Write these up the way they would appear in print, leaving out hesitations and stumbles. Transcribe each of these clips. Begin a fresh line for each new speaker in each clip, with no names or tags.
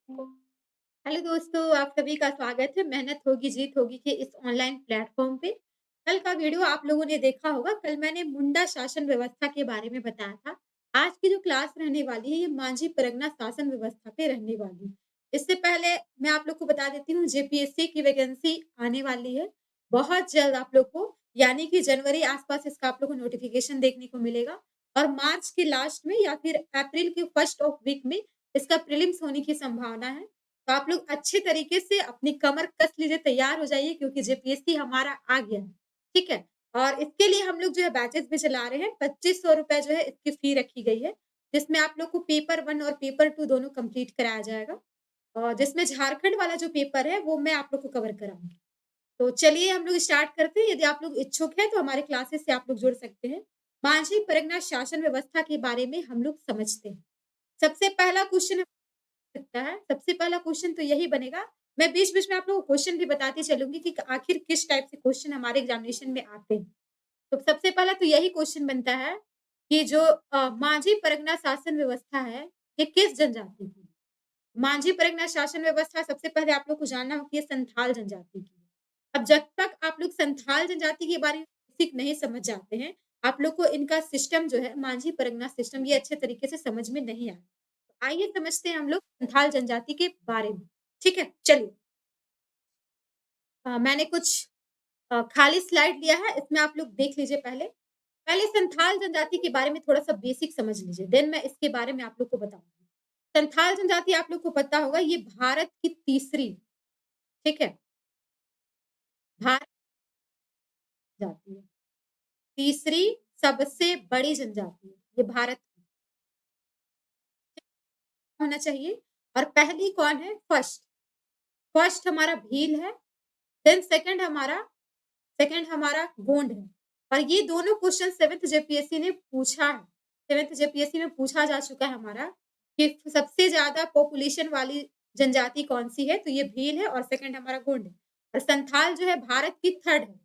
Hello दोस्तों, आप सभी का स्वागत है मेहनत होगी जीत होगी के इस ऑनलाइन प्लेटफॉर्म पे। कल का वीडियो आप लोगों ने देखा होगा। कल मैंने मुंडा शासन व्यवस्था के बारे में बताया था। आज की जो क्लास रहने वाली है ये मांझी परगना शासन व्यवस्था पे रहने वाली है। इससे पहले मैं आप लोग को बता देती हूँ जेपीएससी की वैकेंसी आने वाली है बहुत जल्द आप लोग को, यानी कि जनवरी आसपास इसका आप लोग को नोटिफिकेशन देखने को मिलेगा और मार्च के लास्ट में या फिर अप्रैल के फर्स्ट ऑफ वीक में इसका प्रीलिम्स होने की संभावना है। तो आप लोग अच्छे तरीके से अपनी कमर कस लीजिए, तैयार हो जाइए क्योंकि जेपीएससी हमारा आ गया है, ठीक है? और इसके लिए हम लोग जो है बैचेज़ भी चला रहे हैं, ₹2500 जो है इसकी फ़ी रखी गई है, जिसमें आप लोग को पेपर 1 और पेपर 2 दोनों कंप्लीट कराया जाएगा और जिसमें झारखंड वाला जो पेपर है, वो मैं आप लोग को कवर कराऊँगी। तो चलिए हम लोग स्टार्ट करते हैं, यदि आप लोग इच्छुक हैं तो हमारे क्लासेस से आप लोग जुड़ सकते हैं। मांझी परगना शासन व्यवस्था के बारे में हम लोग समझते हैं। सबसे पहला क्वेश्चन सकता है। सबसे पहला क्वेश्चन तो यही बनेगा। मैं बीच-बीच में आप लोगों को क्वेश्चन भी बताती चलूँगी कि आखिर किस टाइप से क्वेश्चन हमारे एग्ज़ामिनेशन में आते हैं। तो सबसे पहला तो यही क्वेश्चन बनता है कि जो मांझी परगना शासन व्यवस्था है, ये किस जनजाति की है? मांझी परगना शासन व्यवस्था सबसे पहले आप लोग को जानना होगा कि ये संथाल जनजाति की है। अब जब तक आप लोग संथाल जनजाति के बारे में बेसिक नहीं समझ जाते हैं, आप लोग को इनका सिस्टम जो है मांझी परगना सिस्टम ये अच्छे तरीके से समझ में नहीं आएगा। आइए समझते हैं हम लोग संथाल जनजाति के बारे में। ठीक है? चलिए। मैंने कुछ खाली स्लाइड लिया है, इसमें आप लोग देख लीजिए पहले। पहले संथाल जनजाति के बारे में थोड़ा-सा बेसिक समझ लीजिए, देन मैं इसके बारे में आप लोग को बताऊँगी। संथाल जनजाति आप लोग को पता होगा ये भारत की तीसरी, ठीक है? भारत जाति है। तीसरी सबसे बड़ी जनजाति है, ये भारत की होना चाहिए और पहली कौन है? फर्स्ट। फर्स्ट हमारा भील है, देन सेकंड हमारा गोंड है और ये दोनों क्वेश्चन 7th जेपीएससी ने पूछा है। 7th जेपीएससी में पूछा जा चुका है हमारा कि सबसे ज़्यादा पॉपुलेशन वाली जनजाति कौन-सी है? तो ये भील है और सेकंड हमारा गोंड है और संथाल जो है भारत की 3rd है।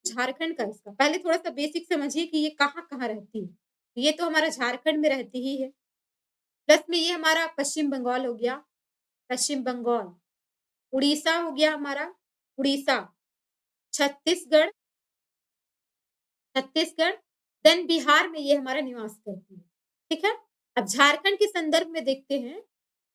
झारखंड का इसका। पहले थोड़ा-सा बेसिक समझिए कि ये कहाँ-कहाँ रहती है। ये तो हमारा झारखंड में रहती ही है। प्लस में ये हमारा पश्चिम बंगाल हो गया, पश्चिम बंगाल। उड़ीसा हो गया हमारा, उड़ीसा। छत्तीसगढ़ छत्तीसगढ़, देन बिहार में ये हमारा निवास करती है, ठीक है? अब झारखंड के संदर्भ में देखते हैं,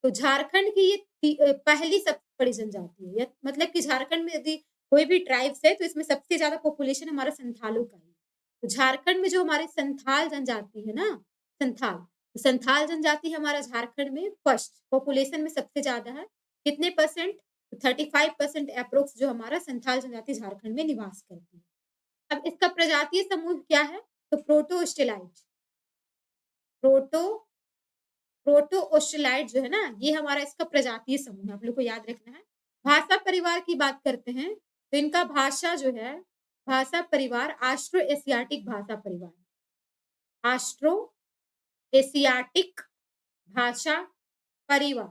तो झारखंड की ये पहली सबसे बड़ी जनजाति है। मतलब कि झारखंड में यदि कोई भी ट्राइब्स है, तो इसमें सबसे ज़्यादा पॉपुलेशन हमारा संथालों का ही है। तो झारखंड में जो हमारे संथाल जनजाति है ना, संथाल, तो संथाल जनजाति हमारा झारखंड में फर्स्ट पॉपुलेशन में सबसे ज़्यादा है। कितने परसेंट? 35% एप्रॉक्स जो हमारा संथाल जनजाति झारखंड में निवास करती है। अब इसका प्रजातीय समूह क्या है? तो प्रोटोस्टेलाइट, प्रोटो प्रोटोओस्टेलाइट जो है ना, ये हमारा इसका प्रजातीय समूह है, आप लोग को याद रखना है। भाषा परिवार की बात करते हैं, तो इनका भाषा जो है, भाषा परिवार ऑस्ट्रो एशियाटिक भाषा परिवार, ऑस्ट्रो एशियाटिक भाषा परिवार,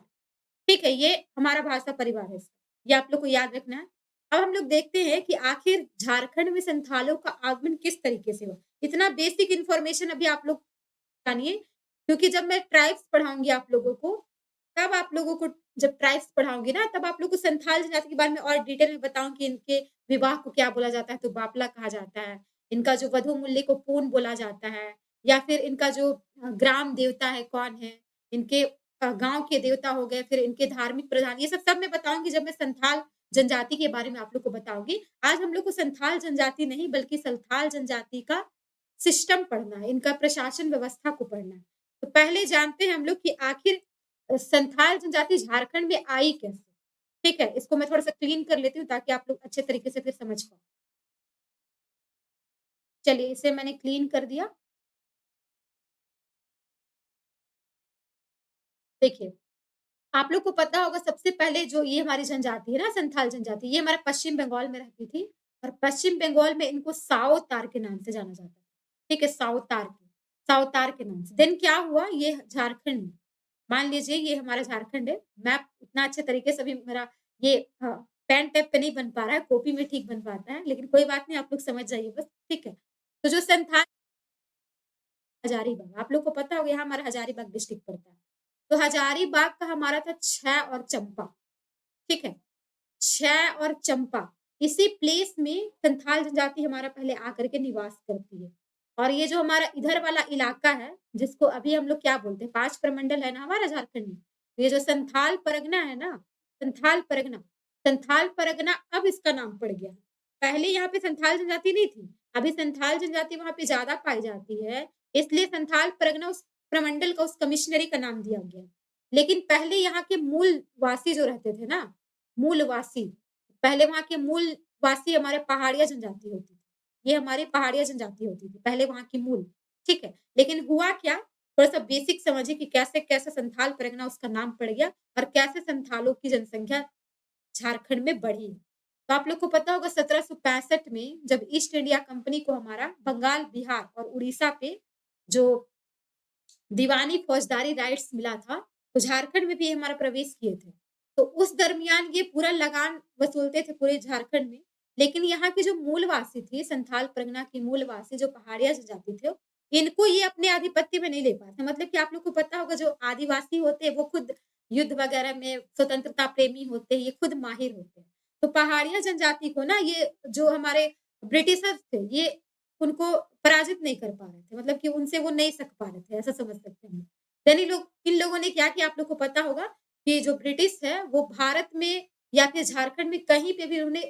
ठीक है? ये हमारा भाषा परिवार है इसका, ये आप लोग को याद रखना है। अब हम लोग देखते हैं कि आखिर झारखंड में संथालों का आगमन किस तरीके से हुआ? इतना बेसिक इन्फॉर्मेशन अभी आप लोग जानिए, क्योंकि जब मैं ट्राइब्स पढ़ाऊँगी आप लोगों को, तब आप लोगों को जब ट्राइब्स पढ़ाऊँगी ना, तब आप लोग को संथाल जनजाति के बारे में और डिटेल में बताऊँ कि इनके विवाह को क्या बोला जाता है, तो बापला कहा जाता है। इनका जो वधू मूल्य को पून बोला जाता है या फिर इनका जो ग्राम देवता है कौन है, इनके गाँव के देवता हो गए, फिर इनके धार्मिक प्रधान, ये सब मैं बताऊँगी जब मैं संथाल जनजाति के बारे में आप लोग को बताऊँगी। आज हम लोग को संथाल जनजाति नहीं बल्कि संथाल जनजाति का सिस्टम पढ़ना है, इनका प्रशासन व्यवस्था को पढ़ना है। तो पहले जानते हैं हम लोग कि आखिर संथाल जनजाति झारखंड में आई कैसे? ठीक है? इसको मैं थोड़ा-सा क्लीन कर लेती हूँ ताकि आप लोग अच्छे तरीके से फिर समझ पाओ। चलिए इसे मैंने क्लीन कर दिया। देखिए, आप लोग को पता होगा सबसे पहले जो ये हमारी जनजाति है ना संथाल जनजाति, ये हमारा पश्चिम बंगाल में रहती थी और पश्चिम बंगाल में इनको साओतार के नाम से जाना जाता था। ठीक है? साओतार के नाम से। देन क्या हुआ ये झारखंड में, मान लीजिए ये हमारा झारखंड है, मैप इतना अच्छे तरीके से अभी मेरा ये पेन टैब पे नहीं बन पा रहा है, कॉपी में ठीक बन पाता है, लेकिन कोई बात नहीं आप लोग समझ जाइए बस, ठीक है? तो जो संथाल हजारीबाग, आप लोग को पता होगा यहाँ हमारा हजारीबाग डिस्ट्रिक्ट पड़ता है। तो हजारीबाग का हमारा था छह और चंपा, ठीक है? छह और चंपा, इसी प्लेस में संथाल जनजाति हमारा पहले आकर के निवास करती है। और ये जो हमारा इधर वाला इलाका है, जिसको अभी हम लोग क्या बोलते हैं, 5 प्रमंडल है ना हमारा झारखंड में। ये जो संथाल परगना है ना, संथाल परगना, संथाल परगना अब इसका नाम पड़ गया। पहले यहाँ पे संथाल जनजाति नहीं थी, अभी संथाल जनजाति वहाँ पे ज़्यादा पाई जाती है, इसलिए संथाल परगना उस प्रमंडल का, उस कमिश्नरी का नाम दिया गया। लेकिन पहले यहाँ के मूल वासी जो रहते थे ना, मूलवासी, पहले वहाँ के मूलवासी हमारे पहाड़िया जनजाति होती थी। ये हमारी पहाड़िया जनजाति होती थी, पहले वहाँ की मूल, ठीक है? लेकिन हुआ क्या, थोड़ा-सा बेसिक समझिए कि कैसे-कैसे संथाल परगना उसका नाम पड़ गया और कैसे संथालों की जनसंख्या झारखंड में बढ़ी। तो आप लोग को पता होगा 1765 में जब ईस्ट इंडिया कंपनी को हमारा बंगाल, बिहार और उड़ीसा पे जो दीवानी फौजदारी राइट्स मिला था, तो झारखंड में भी ये हमारा प्रवेश किए थे। तो उस दरमियान ये पूरा लगान वसूलते थे पूरे झारखंड में, लेकिन यहाँ के जो मूलवासी थे, संथाल परगना की मूलवासी जो पहाड़िया जनजाति थे, इनको ये अपने आधिपत्य में नहीं ले पाए थे। मतलब कि आप लोग को पता होगा जो आदिवासी होते हैं, वो खुद युद्ध वगैरह में स्वतंत्रता प्रेमी होते हैं, ये खुद माहिर होते हैं। तो पहाड़िया जनजाति को ना ये जो हमारे ब्रिटिशर्स थे, ये उनको पराजित नहीं कर पा रहे थे, मतलब कि उनसे वो नहीं सक पा रहे थे, ऐसा समझ सकते हैं। देन इन लोगों ने क्या किया, आप लोग को पता होगा कि जो ब्रिटिश है, वो भारत में या फिर झारखंड में कहीं पे भी उन्होंने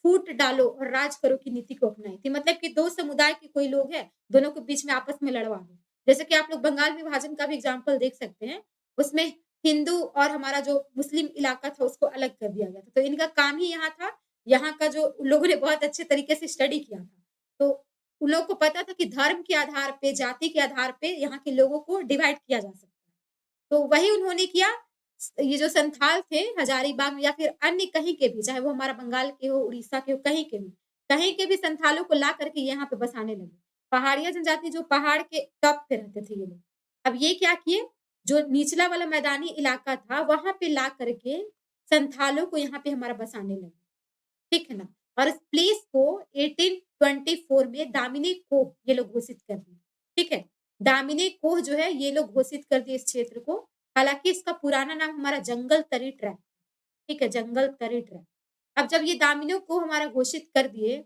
फूट डालो और राज करो की नीति को अपनाई थी। मतलब कि 2 समुदाय के कोई लोग हैं, दोनों के बीच में आपस में लड़वा दो। जैसे कि आप लोग बंगाल विभाजन का भी एग्ज़ाम्पल देख सकते हैं। उसमें हिंदू और हमारा जो मुस्लिम इलाका था, उसको अलग कर दिया गया था। तो इनका काम ही यहाँ था, यहाँ का जो उन लोगों ने बहुत अच्छे तरीके से स्टडी किया था। तो उन लोगों को पता था कि धर्म के आधार पे, जाति के आधार पे यहाँ के लोगों को डिवाइड किया जा सकता है। तो वही उन्होंने किया। ये जो संथाल थे हजारीबाग में या फिर अन्य कहीं के भी, चाहे वो हमारा बंगाल के हो, उड़ीसा के हो, कहीं के भी संथालों को ला करके यहाँ पे बसाने लगे। पहाड़िया जनजाति जो पहाड़ के टॉप पे रहते थे ये लोग। अब ये क्या किए, जो निचला वाला मैदानी इलाका था, वहाँ पे ला करके संथालों को यहाँ पे हमारा बसाने लगे। ठीक है ना? और इस प्लेस को 1824 में दामिनी कोह ये लोग घोषित कर दिए। ठीक है? दामिनी कोह जो है ये लोग घोषित कर दिए इस क्षेत्र को। हालाँकि इसका पुराना नाम हमारा जंगल तरी ट्रैक, ठीक है? जंगल तरी ट्रैक। अब जब ये दामिनी कोह हमारा घोषित कर दिए,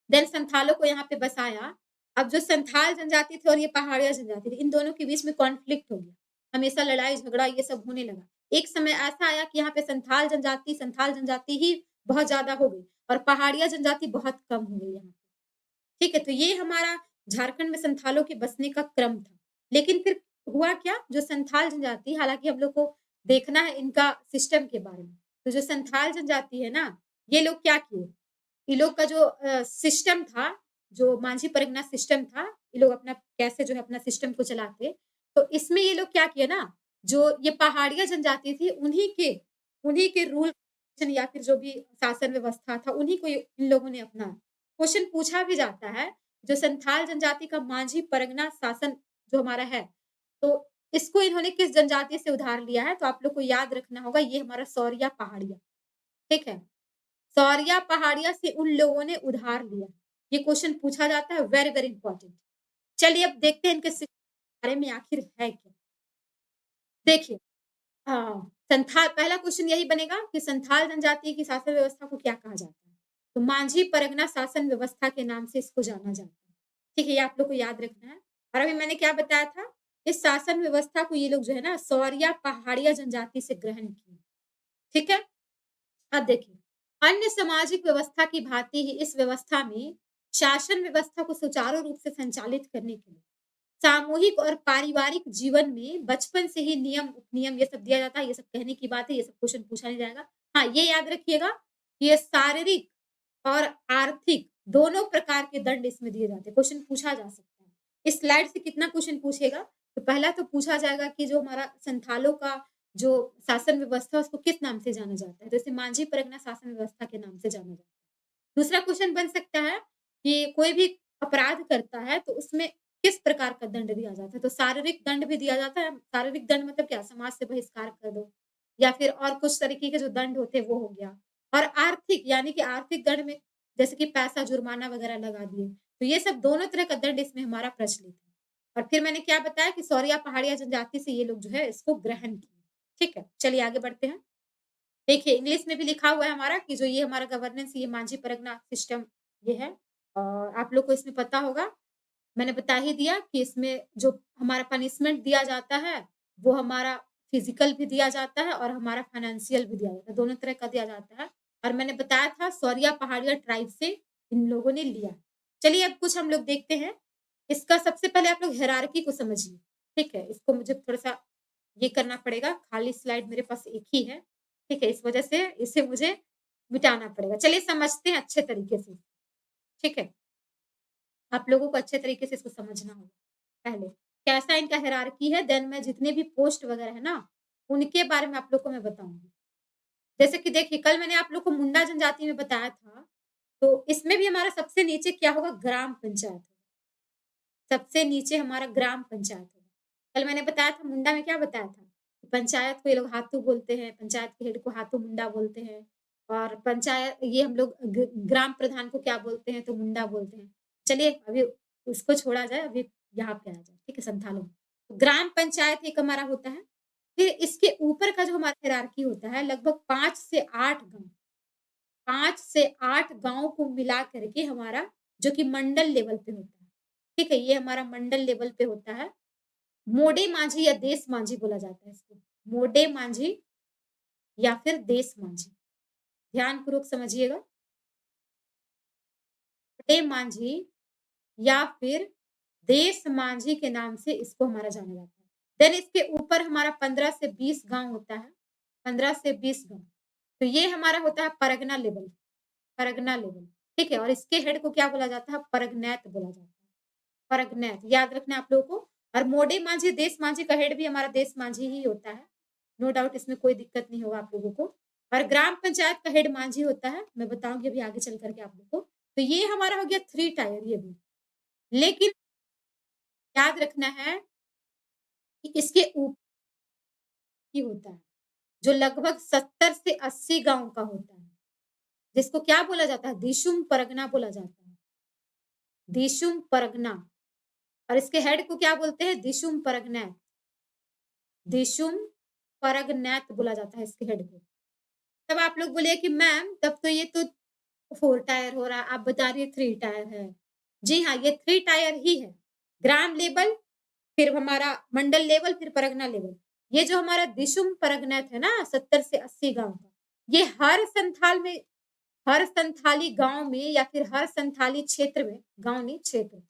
देन संथालों को यहाँ पे बसाया। अब जो संथाल जनजाति थे और ये पहाड़िया जनजाति थी, इन दोनों के बीच में कॉन्फ्लिक्ट हो गया। हमेशा लड़ाई-झगड़ा ये सब होने लगा। एक समय ऐसा आया कि यहाँ पे संथाल जनजाति ही बहुत ज़्यादा हो गई और पहाड़िया जनजाति बहुत कम हो गई यहाँ पे। ठीक है? तो ये हमारा झारखंड में संथालों के बसने का क्रम था। लेकिन फिर हुआ क्या? जो संथाल जनजाति, हालाँकि हम लोग को देखना है इनका सिस्टम के बारे में। तो जो संथाल जनजाति है ना, ये लोग क्या किए, ये लोग का जो सिस्टम था, जो मांझी परगना सिस्टम था, ये लोग अपना कैसे जो है अपना सिस्टम को चलाते। तो इसमें ये लोग क्या किए ना, जो ये पहाड़िया जनजाति थी, उन्हीं के रूल या फिर जो भी शासन व्यवस्था था, उन्हीं को ये इन लोगों ने अपनाया। क्वेश्चन पूछा भी जाता है, जो संथाल जनजाति का मांझी परगना शासन जो हमारा है, तो इसको इन्होंने किस जनजाति से उधार लिया है? तो आप लोग को याद रखना होगा, ये हमारा सौरिया पहाड़िया, ठीक है? सौरिया पहाड़िया से उन लोगों ने उधार लिया। ये क्वेश्चन पूछा जाता है, वेरी, वेरी इंपॉर्टेंट। चलिए अब देखते हैं इनके बारे में आखिर है क्या? देखिए, संथाल, पहला क्वेश्चन यही बनेगा कि संथाल जनजाति की शासन व्यवस्था को क्या कहा जाता है? तो मांझी परगना शासन व्यवस्था के नाम से इसको जाना जाता है। ठीक है, ये आप लोग को याद रखना है। और अभी मैंने क्या बताया था? इस शासन व्यवस्था को ये लोग जो है ना सौरिया पहाड़िया जनजाति से ग्रहण किए। ठीक है? अब देखिए, अन्य सामाजिक व्यवस्था की भांति ही इस व्यवस्था में शासन व्यवस्था को सुचारू रूप से संचालित करने के लिए सामूहिक और पारिवारिक जीवन में बचपन से ही नियम, उपनियम ये सब दिया जाता है। ये सब कहने की बात है, ये सब क्वेश्चन पूछा नहीं जाएगा। हाँ, ये याद रखिएगा कि ये शारीरिक और आर्थिक दोनों प्रकार के दंड इसमें दिए जाते हैं। क्वेश्चन पूछा जा सकता है। इस स्लाइड से कितना क्वेश्चन पूछेगा? तो पहला तो पूछा जाएगा कि जो हमारा संथालों का जो शासन व्यवस्था है उसको किस नाम से जाना जाता है? जैसे मांझी परगना शासन व्यवस्था के नाम से जाना जाता है। दूसरा क्वेश्चन बन सकता है कि कोई भी अपराध करता है तो उसमें किस प्रकार का दंड दिया जाता है? तो शारीरिक दंड भी दिया जाता है। शारीरिक दंड मतलब क्या? समाज से बहिष्कार कर दो या फिर और कुछ तरीके के जो दंड होते हैं वो हो गया। और आर्थिक यानी कि आर्थिक दंड में जैसे कि पैसा जुर्माना वगैरह लगा दिए। तो ये सब दोनों तरह का दंड इसमें हमारा प्रचलित है। और फिर मैंने क्या बताया कि सौरिया पहाड़िया जनजाति से ये लोग जो है इसको ग्रहण किए। ठीक है, चलिए आगे बढ़ते हैं। देखिए इंग्लिश में भी लिखा हुआ है हमारा कि जो ये हमारा गवर्नेंस ये मांझी परगना सिस्टम ये है और आप लोग को इसमें पता होगा मैंने बता ही दिया कि इसमें जो हमारा पनिशमेंट दिया जाता है, वो हमारा फिज़िकल भी दिया जाता है और हमारा फाइनेंशियल भी दिया जाता है, दोनों तरह का दिया जाता है। और मैंने बताया था सौरिया पहाड़िया ट्राइब से इन लोगों ने लिया। चलिए अब कुछ हम लोग देखते हैं। इसका सबसे पहले आप लोग हायरार्की को समझिए, ठीक है? इसको मुझे थोड़ा-सा ये करना पड़ेगा, खाली स्लाइड मेरे पास एक ही है, ठीक है? इस वजह से इसे मुझे मिटाना पड़ेगा। चलिए समझते हैं अच्छे तरीके से, ठीक है? आप लोगों को अच्छे तरीके से इसको समझना होगा, पहले। कैसा इनका हायरार्की है, देन मैं जितने भी पोस्ट वगैरह है ना, उनके बारे में आप लोग को मैं बताऊँगी। जैसे कि देखिए, कल मैंने आप लोग को मुंडा जनजाति में बताया था, तो इसमें भी हमारा सबसे नीचे क्या होगा, ग्राम पंचायत होगा। सबसे नीचे हमारा ग्राम पंचायत होगा। कल मैंने बताया था मुंडा में क्या बताया था? कि पंचायत को ये लोग हातू बोलते हैं, पंचायत के हेड को हातू मुंडा बोलते हैं और पंचायत ये हम लोग ग्राम प्रधान को क्या बोलते हैं? तो मुंडा बोलते हैं। चलिए अभी उसको छोड़ा जाए, अभी यहाँ पे आ जाए, ठीक है? संथालों में। तो ग्राम पंचायत एक हमारा होता है, फिर इसके ऊपर का जो हमारा हायरार्की होता है लगभग 5 से 8 गाँव, 5 से 8 गाँव को मिला करके हमारा जो कि मंडल लेवल पे होता है। ठीक है? ये हमारा मंडल लेवल पे होता है। मोडे माझी या देश माझी बोला जाता है इसको। मोडे माझी या फिर देश माझी। ध्यानपूर्वक समझिएगा। मोडे माझी या फिर देश माझी के नाम से इसको हमारा जाना जाता है। देन इसके ऊपर हमारा 15 से 20 गाँव होता है। 15 से 20 गाँव। तो ये हमारा होता है परगना लेवल। परगना लेवल, ठीक है? और इसके हेड को क्या बोला जाता है? परगनैत बोला जाता है। परगनैत, याद रखना है आप लोगों को। और मोडे माझी, देश माझी का हेड भी हमारा देश माझी ही होता है। नो डाउट इसमें कोई दिक्कत नहीं होगा आप लोगों को। और ग्राम पंचायत का हेड माझी होता है, मैं बताऊँगी अभी आगे चल कर के आप लोग को। तो ये हमारा हो गया 3 टायर ये भी। लेकिन याद रखना है कि इसके ऊपर ही होता है, जो लगभग 70 से 80 गाँव का होता है, जिसको क्या बोला जाता है? दिशुम परगना बोला जाता है। दिशुम परगना और इसके हेड को क्या बोलते हैं? दिशुम परगनैत। दिशुम परगनैत बोला जाता है इसके हेड को। तब आप लोग बोलिए कि मैम तब तो ये तो 4 टायर हो रहा है, आप बता रही है 3 टायर है। जी हाँ, ये 3 टायर ही है। ग्राम लेवल, फिर हमारा मंडल लेवल, फिर परगना लेवल। ये जो हमारा दिशुम परगनैत है ना 70 से 80 गाँव का, ये हर संथाली गाँव में या फिर हर संथाली क्षेत्र में, गाँव नहीं क्षेत्र,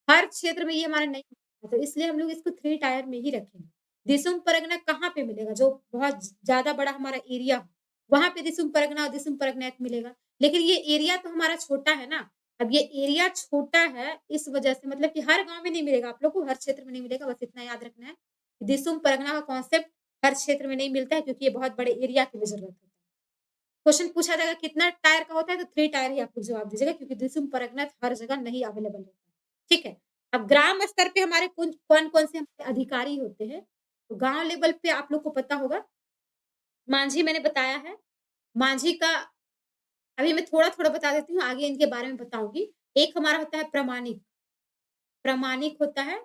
हर क्षेत्र में ये हमारा नहीं मिलता, तो इसलिए हम लोग इसको 3 टायर में ही रखेंगे। दिसुम परगना कहाँ पे मिलेगा? जो बहुत ज़्यादा बड़ा हमारा एरिया हो, वहाँ पे दिसुम परगना और दिसुम परगनैत मिलेगा। लेकिन ये एरिया तो हमारा छोटा है ना, अब ये एरिया छोटा है, इस वजह से मतलब कि हर गाँव में नहीं मिलेगा आप लोग को, हर क्षेत्र में नहीं मिलेगा, बस इतना याद रखना है। दिसुम परगना का कॉन्सेप्ट हर क्षेत्र में नहीं मिलता है क्योंकि ये बहुत बड़े एरिया की भी ज़रूरत होती है। क्वेश्चन पूछा जाएगा कितना टायर का होता है तो 3 टायर ही आप लोग जवाब दीजिएगा क्योंकि दिसुम परगना हर जगह नहीं अवेलेबल होता है। ठीक है? अब ग्राम स्तर पे हमारे कुन कौन-कौन से हमारे अधिकारी होते हैं? तो गाँव लेवल पे आप लोग को पता होगा, मांझी मैंने बताया है। मांझी का अभी मैं थोड़ा-थोड़ा बता देती हूँ, आगे इनके बारे में बताऊँगी। एक हमारा होता है प्रामाणिक, प्रामाणिक होता है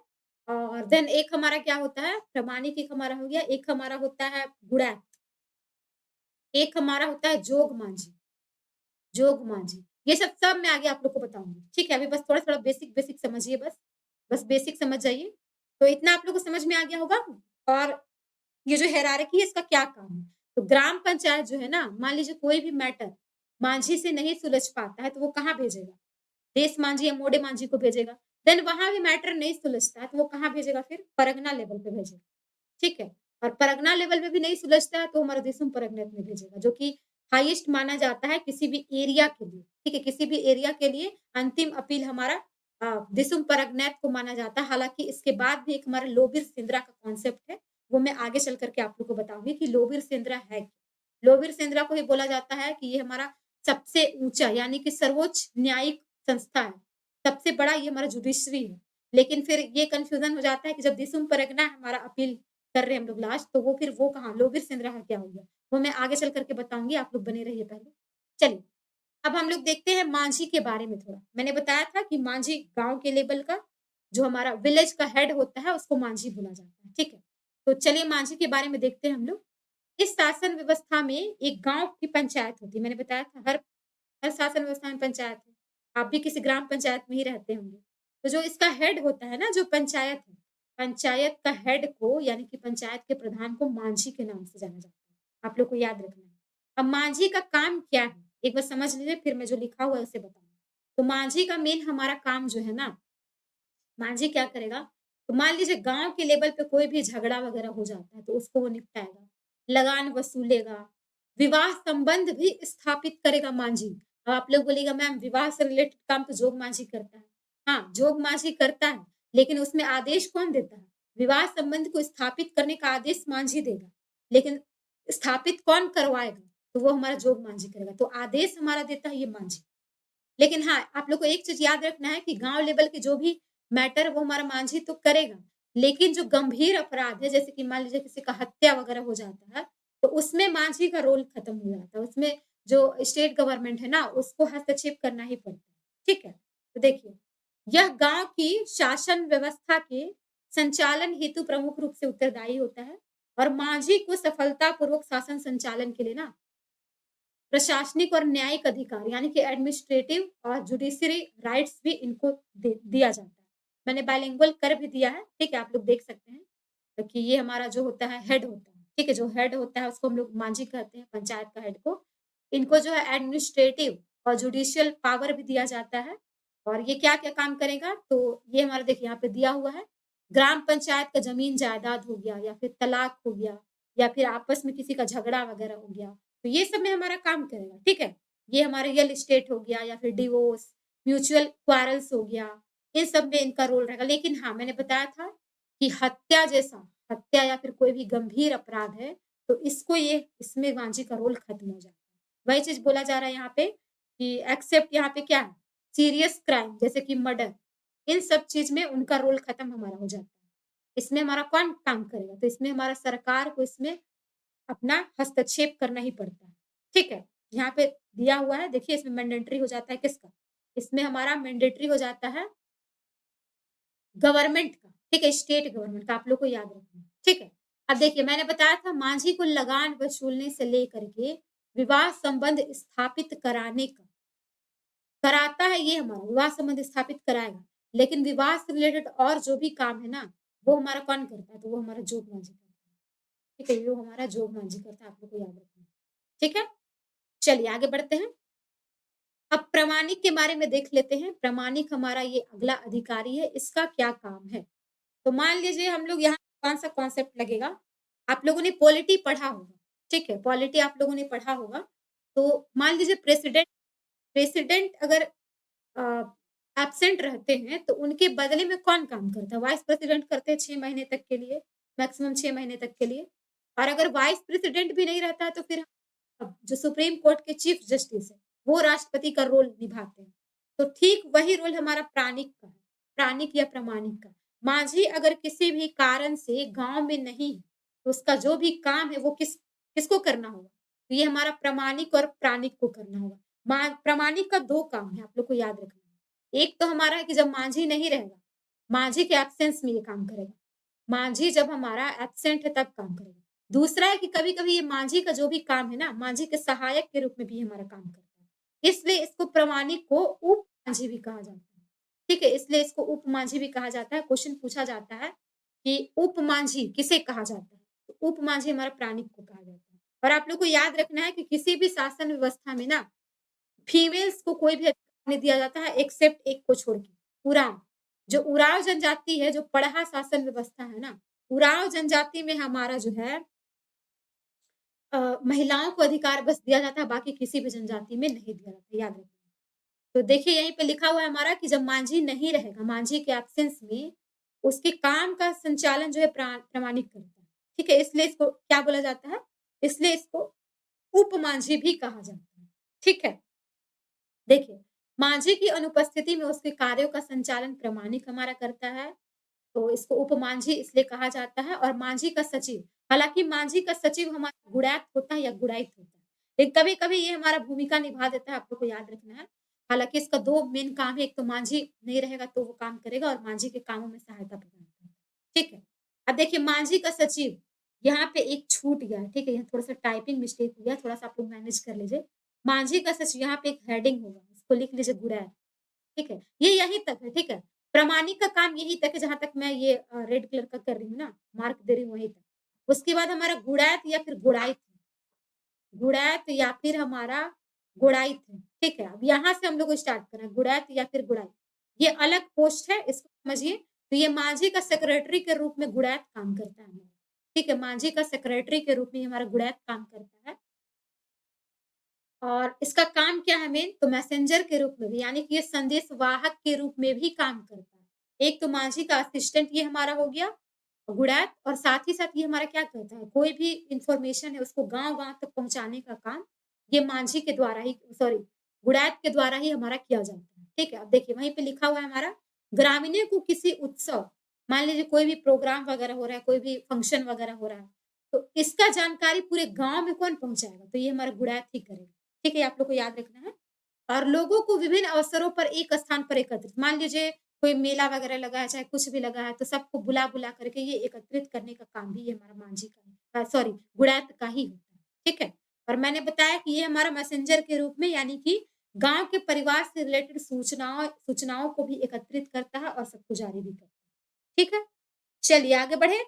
और देन एक हमारा क्या होता है, प्रामाणिक एक हमारा हो गया, एक हमारा होता है गुड़ैत, एक हमारा होता है जोग मांझी। जोग मांझी। ये सब मैं आगे आप लोग को बताऊँगी। ठीक है? अभी बस थोड़ा-थोड़ा बेसिक-बेसिक समझिए बस। बस बेसिक समझ जाइए। तो इतना आप लोग को समझ में आ गया होगा और ये जो हायरार्की है इसका क्या काम है? तो ग्राम पंचायत जो है ना, मान लीजिए कोई भी मैटर मांझी से नहीं सुलझ पाता है तो वो कहाँ भेजेगा? देश मांझी या मोड़े मांझी को भेजेगा। देन वहाँ भी मैटर नहीं सुलझता है तो वो कहाँ भेजेगा फिर? परगना लेवल पे भेजेगा। ठीक है? और परगना लेवल में भी नहीं सुलझता है तो हमारा दिसुम परगनेट में भेजेगा, जो कि हाईएस्ट माना जाता है किसी भी एरिया के लिए, ठीक है? किसी भी एरिया के लिए अंतिम अपील हमारा दिसुम परगनेट को माना जाता है। हालाँकि इसके बाद भी एक हमारा लोबिर सिंद्रा का कॉन्सेप्ट है, वो मैं आगे चल कर के आप लोग को बताऊँगी कि लोबिर सिंद्रा है क्या? लोबिर सिंद्रा को ही बोला जाता है कि ये हमारा सबसे ऊँचा यानी कि सर्वोच्च न्यायिक संस्था है। सबसे बड़ा ये हमारा जुडिशरी है। लेकिन फिर ये कन्फ्यूज़न हो जाता है कि जब दिसुम परगना हमारा अपील कर रहे हैं हम लोग लास्ट, तो वो फिर वो कहाँ लोबिर सिंद्रा का क्या हो गया? वो मैं आगे चल कर के बताऊँगी, आप लोग बने रहिए पहले। चलिए, अब हम लोग देखते हैं मांझी के बारे में थोड़ा। मैंने बताया था कि मांझी गाँव के लेवल का जो हमारा विलेज का हेड होता है उसको मांझी बोला जाता है, ठीक है? तो चलिए मांझी के बारे में देखते हैं हम लोग। इस शासन व्यवस्था में एक गाँव की पंचायत होती है, मैंने बताया था हर शासन व्यवस्था में पंचायत है। आप भी किसी ग्राम पंचायत में ही रहते होंगे। तो जो इसका हेड होता है ना, जो पंचायत है, पंचायत का हेड को यानी कि पंचायत के प्रधान को मांझी के नाम से जाना जाता है। आप लोग को याद रखना है। अब मांझी का काम क्या है? एक बार समझ लीजिए फिर मैं जो लिखा हुआ है उसे बताऊँगी। तो मांझी का मेन हमारा काम जो है ना, मांझी क्या करेगा? तो मान लीजिए गाँव के लेवल पे कोई भी झगड़ा वगैरह हो जाता है तो उसको वो निपटाएगा, लगान वसूलेगा, विवाह संबंध भी स्थापित करेगा मांझी। अब आप लोग बोलिएगा मैम विवाह से रिलेटेड काम तो जोग मांझी करता है। हाँ, जोग मांझी करता है, लेकिन उसमें आदेश कौन देता है? विवाह संबंध को स्थापित करने का आदेश मांझी देगा, लेकिन स्थापित कौन करवाएगा? तो वो हमारा जोग मांझी करेगा। तो आदेश हमारा देता है ये मांझी। लेकिन हाँ, आप लोग को एक चीज़ याद रखना है कि गाँव लेवल के जो भी मैटर वो हमारा मांझी तो करेगा, लेकिन जो गंभीर अपराध है जैसे कि मान लीजिए किसी का हत्या वगैरह हो जाता है, तो उसमें मांझी का रोल खत्म हो जाता है। उसमें जो स्टेट गवर्नमेंट है ना, उसको हस्तक्षेप करना ही पड़ता है। ठीक है? तो देखिए, यह गाँव की शासन व्यवस्था के संचालन हेतु प्रमुख रूप से उत्तरदायी होता है और मांझी को सफलतापूर्वक शासन संचालन के लिए ना प्रशासनिक और न्यायिक अधिकार यानी कि एडमिनिस्ट्रेटिव और जुडिशरी राइट्स भी इनको दिया जाता है। मैंने बाइलिंगुअल कर भी दिया है, ठीक है? आप लोग देख सकते हैं कि ये हमारा जो होता है हेड होता है, ठीक है? जो हेड होता है उसको हम लोग मांझी कहते हैं, पंचायत का हेड को। इनको जो है एडमिनिस्ट्रेटिव और जुडिशियल पावर भी दिया जाता है और ये क्या-क्या काम करेगा? तो ये हमारा देखिए यहाँ पे दिया हुआ है, ग्राम पंचायत का ज़मीन जायदाद हो गया या फिर तलाक हो गया या फिर आपस में किसी का झगड़ा वगैरह हो गया, तो ये सब में हमारा काम करेगा, ठीक है? ये हमारा रियल एस्टेट हो गया या फिर डिवोर्स, म्यूचुअल क्वारल्स हो गया, इन सब में इनका रोल रहेगा। लेकिन हाँ, मैंने बताया था कि हत्या या फिर कोई भी गंभीर अपराध है, तो इसमें मांझी का रोल खत्म हो जाता है। वही चीज़ बोला जा रहा है यहाँ पे कि एक्सेप्ट यहाँ पे क्या है, सीरियस क्राइम जैसे कि मर्डर, इन सब चीज़ में उनका रोल खत्म हमारा हो जाता है। इसमें हमारा कौन काम करेगा? तो इसमें हमारा सरकार को इसमें अपना हस्तक्षेप करना ही पड़ता है। ठीक है? यहाँ पे दिया हुआ है देखिए इसमें मैंडेटरी हो जाता है किसका? इसमें हमारा मैंडेटरी हो जाता है गवर्नमेंट का, ठीक है? स्टेट गवर्नमेंट का आप लोग को याद रखना है, ठीक है? अब देखिए मैंने बताया था मांझी को लगान वसूलने से लेकर के विवाह संबंध स्थापित कराता है ये हमारा विवाह संबंध स्थापित कराएगा। लेकिन विवाह से रिलेटेड और जो भी काम है ना, वो हमारा कौन करता है? तो वो हमारा जोग मांझी करता है। ठीक है? वो हमारा जोग मांझी करता है, आप लोग को याद रखना है। ठीक है? चलिए आगे बढ़ते हैं। अब प्रामाणिक के बारे में देख लेते हैं। प्रामाणिक हमारा ये अगला अधिकारी है, इसका क्या काम है? तो मान लीजिए हम लोग यहाँ कौन-सा कॉन्सेप्ट लगेगा? आप लोगों ने पॉलिटी पढ़ा होगा, ठीक है? पॉलिटी आप लोगों ने पढ़ा होगा। तो मान लीजिए प्रेसिडेंट प्रेसिडेंट अगर अ, एब्सेंट रहते हैं, तो उनके बदले में कौन काम करता है? वाइस प्रेसिडेंट करते हैं 6 महीने तक के लिए, मैक्सिमम 6 महीने तक के लिए। और अगर वाइस प्रेसिडेंट भी नहीं रहता है, तो फिर जो सुप्रीम कोर्ट के चीफ जस्टिस है, वो राष्ट्रपति का रोल निभाते हैं। तो ठीक वही रोल हमारा प्राणिक का है, प्राणिक या प्रामाणिक का। मांझी अगर किसी भी कारण से गाँव में नहीं है, तो उसका जो भी काम है वो किसको करना होगा? तो ये हमारा प्रामाणिक और प्राणिक को करना होगा। प्रामाणिक का 2 काम है, आप लोग को याद रखना है। एक तो हमारा है कि जब मांझी नहीं रहेगा, मांझी के एब्सेंस में ये काम करेगा। मांझी जब हमारा एब्सेंट है तब काम करेगा। दूसरा है कि कभी-कभी ये मांझी का जो भी काम है ना, मांझी के सहायक के रूप में भी हमारा काम करता है। इसलिए इसको प्रामाणिक को उप-मांझी भी कहा जाता है। ठीक है? इसलिए इसको उप-मांझी भी कहा जाता है। क्वेश्चन पूछा जाता है कि उप-मांझी किसे कहा जाता है? तो उप-मांझी हमारा प्राणिक को कहा जाता है। और आप लोग को याद रखना है कि किसी भी शासन व्यवस्था में ना फीमेल्स को कोई भी अधिकार नहीं दिया जाता है एक्सेप्ट एक को छोड़ के, उरांव। जो उरांव जनजाति है, जो पढ़ा शासन व्यवस्था है ना, उरांव जनजाति में हमारा जो है महिलाओं को अधिकार बस दिया जाता है, बाकी किसी भी जनजाति में नहीं दिया जाता, याद रखिए। तो देखिए यहीं पे लिखा हुआ है हमारा कि जब मांझी नहीं रहेगा, मांझी के एब्सेंस में उसके काम का संचालन जो है प्रामाणिक करता है। ठीक है? इसलिए इसको क्या बोला जाता है? इसलिए इसको उपमांझी भी कहा जाता है। ठीक है? देखिए, मांझी की अनुपस्थिति में उसके कार्यों का संचालन प्रामाणिक हमारा करता है, तो इसको उपमांझी इसलिए कहा जाता है और मांझी का सचिव, हालाँकि मांझी का सचिव हमारा गुणैत होता है या गुणायत होता है। लेकिन कभी-कभी ये हमारा भूमिका निभा देता है, आप लोग को याद रखना है। हालाँकि इसका 2 मेन काम है, एक तो मांझी नहीं रहेगा तो वो काम करेगा और मांझी के कामों में सहायता प्रदान करेगा। ठीक है? अब देखिए मांझी का सचिव, यहाँ पे एक छूट गया है, ठीक है? यहाँ थोड़ा-सा टाइपिंग मिस्टेक हो गया, थोड़ा-सा आप लोग मैनेज कर लीजिए। मांझी का सचिव यहाँ पे एक हेडिंग होगा, इसको लिख लीजिए गुड़ैल, ठीक है? ये यहीं तक है, ठीक है? प्रामाणिक का काम यहीं तक है जहाँ तक मैं ये रेड कलर का कर रही हूँ ना, मार्क दे रही हूँ वहीं तक। उसके बाद हमारा गुड़ैत या फिर गुड़ाइत, गुड़ैत या फिर हमारा गुड़ाइत है, ठीक है? अब यहाँ से हम लोग को स्टार्ट करना है, गुड़ैत या फिर गुड़ाइत। ये अलग पोस्ट है, इसको समझिए। तो ये मांझी का सेक्रेटरी के रूप में गुड़ैत काम करता है हमारा, ठीक है? मांझी का सेक्रेटरी के रूप में ये हमारा गुड़ैत काम करता है। और इसका काम क्या है मेन? तो मैसेंजर के रूप में भी, यानी कि ये संदेश वाहक के रूप में भी काम करता है। एक तो मांझी का असिस्टेंट ये हमारा हो गया, गुड़ैत, और साथ ही साथ ये हमारा क्या करता है, कोई भी इन्फॉर्मेशन है उसको गाँव-गाँव तक पहुँचाने का काम ये मांझी के द्वारा ही, सॉरी, गुड़ैत के द्वारा ही हमारा किया जाता है। ठीक है? अब देखिए वहीं पे लिखा हुआ है हमारा, ग्रामीणों को किसी उत्सव, मान लीजिए कोई भी प्रोग्राम वगैरह हो रहा है, कोई भी फंक्शन वगैरह हो रहा है, तो इसका जानकारी पूरे गाँव में कौन पहुँचाएगा? तो ये हमारा गुड़ैत ही करेगा। ठीक है? ये आप लोग को याद रखना है। और लोगों को विभिन्न अवसरों पर एक स्थान पर एकत्रित, मान लीजिए कोई मेला वगैरह लगा है, चाहे कुछ भी लगा है, तो सबको बुला-बुला करके ये एकत्रित करने का काम भी ये हमारा मांझी का, सॉरी, गुड़ैत का ही होता है। ठीक है? और मैंने बताया कि ये हमारा मैसेंजर के रूप में, यानी कि गाँव के परिवार से रिलेटेड सूचनाओं सूचनाओं को भी एकत्रित करता है और सबको जारी भी करता है। ठीक है? चलिए आगे बढ़े।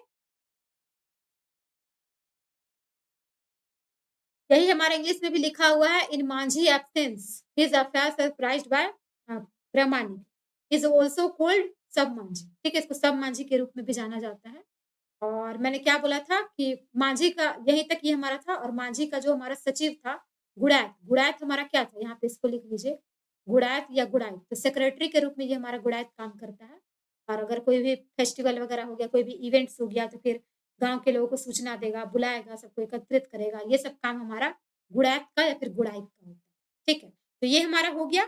यही हमारे इंग्लिश में भी लिखा हुआ है, in Manjhi absence his affair surprised by प्रामाणिक, इज आल्सो कॉल्ड सब मांझी। ठीक है? इसको सब मांझी के रूप में भी जाना जाता है। और मैंने क्या बोला था कि मांझी का यहीं तक ये हमारा था, और मांझी का जो हमारा सचिव था गुड़ैत, गुड़ैत हमारा क्या था? यहाँ पे इसको लिख लीजिए, गुड़ैत या गुड़ाइत। तो सेक्रेटरी के रूप में ये हमारा गुड़ैत काम करता है। और अगर कोई भी फेस्टिवल वगैरह हो गया, कोई भी इवेंट्स हो गया, तो फिर गाँव के लोगों को सूचना देगा, बुलाएगा, सबको एकत्रित करेगा। ये सब काम हमारा गुड़ैत का या फिर गुड़ाइत का होता है। ठीक है? तो ये हमारा हो गया।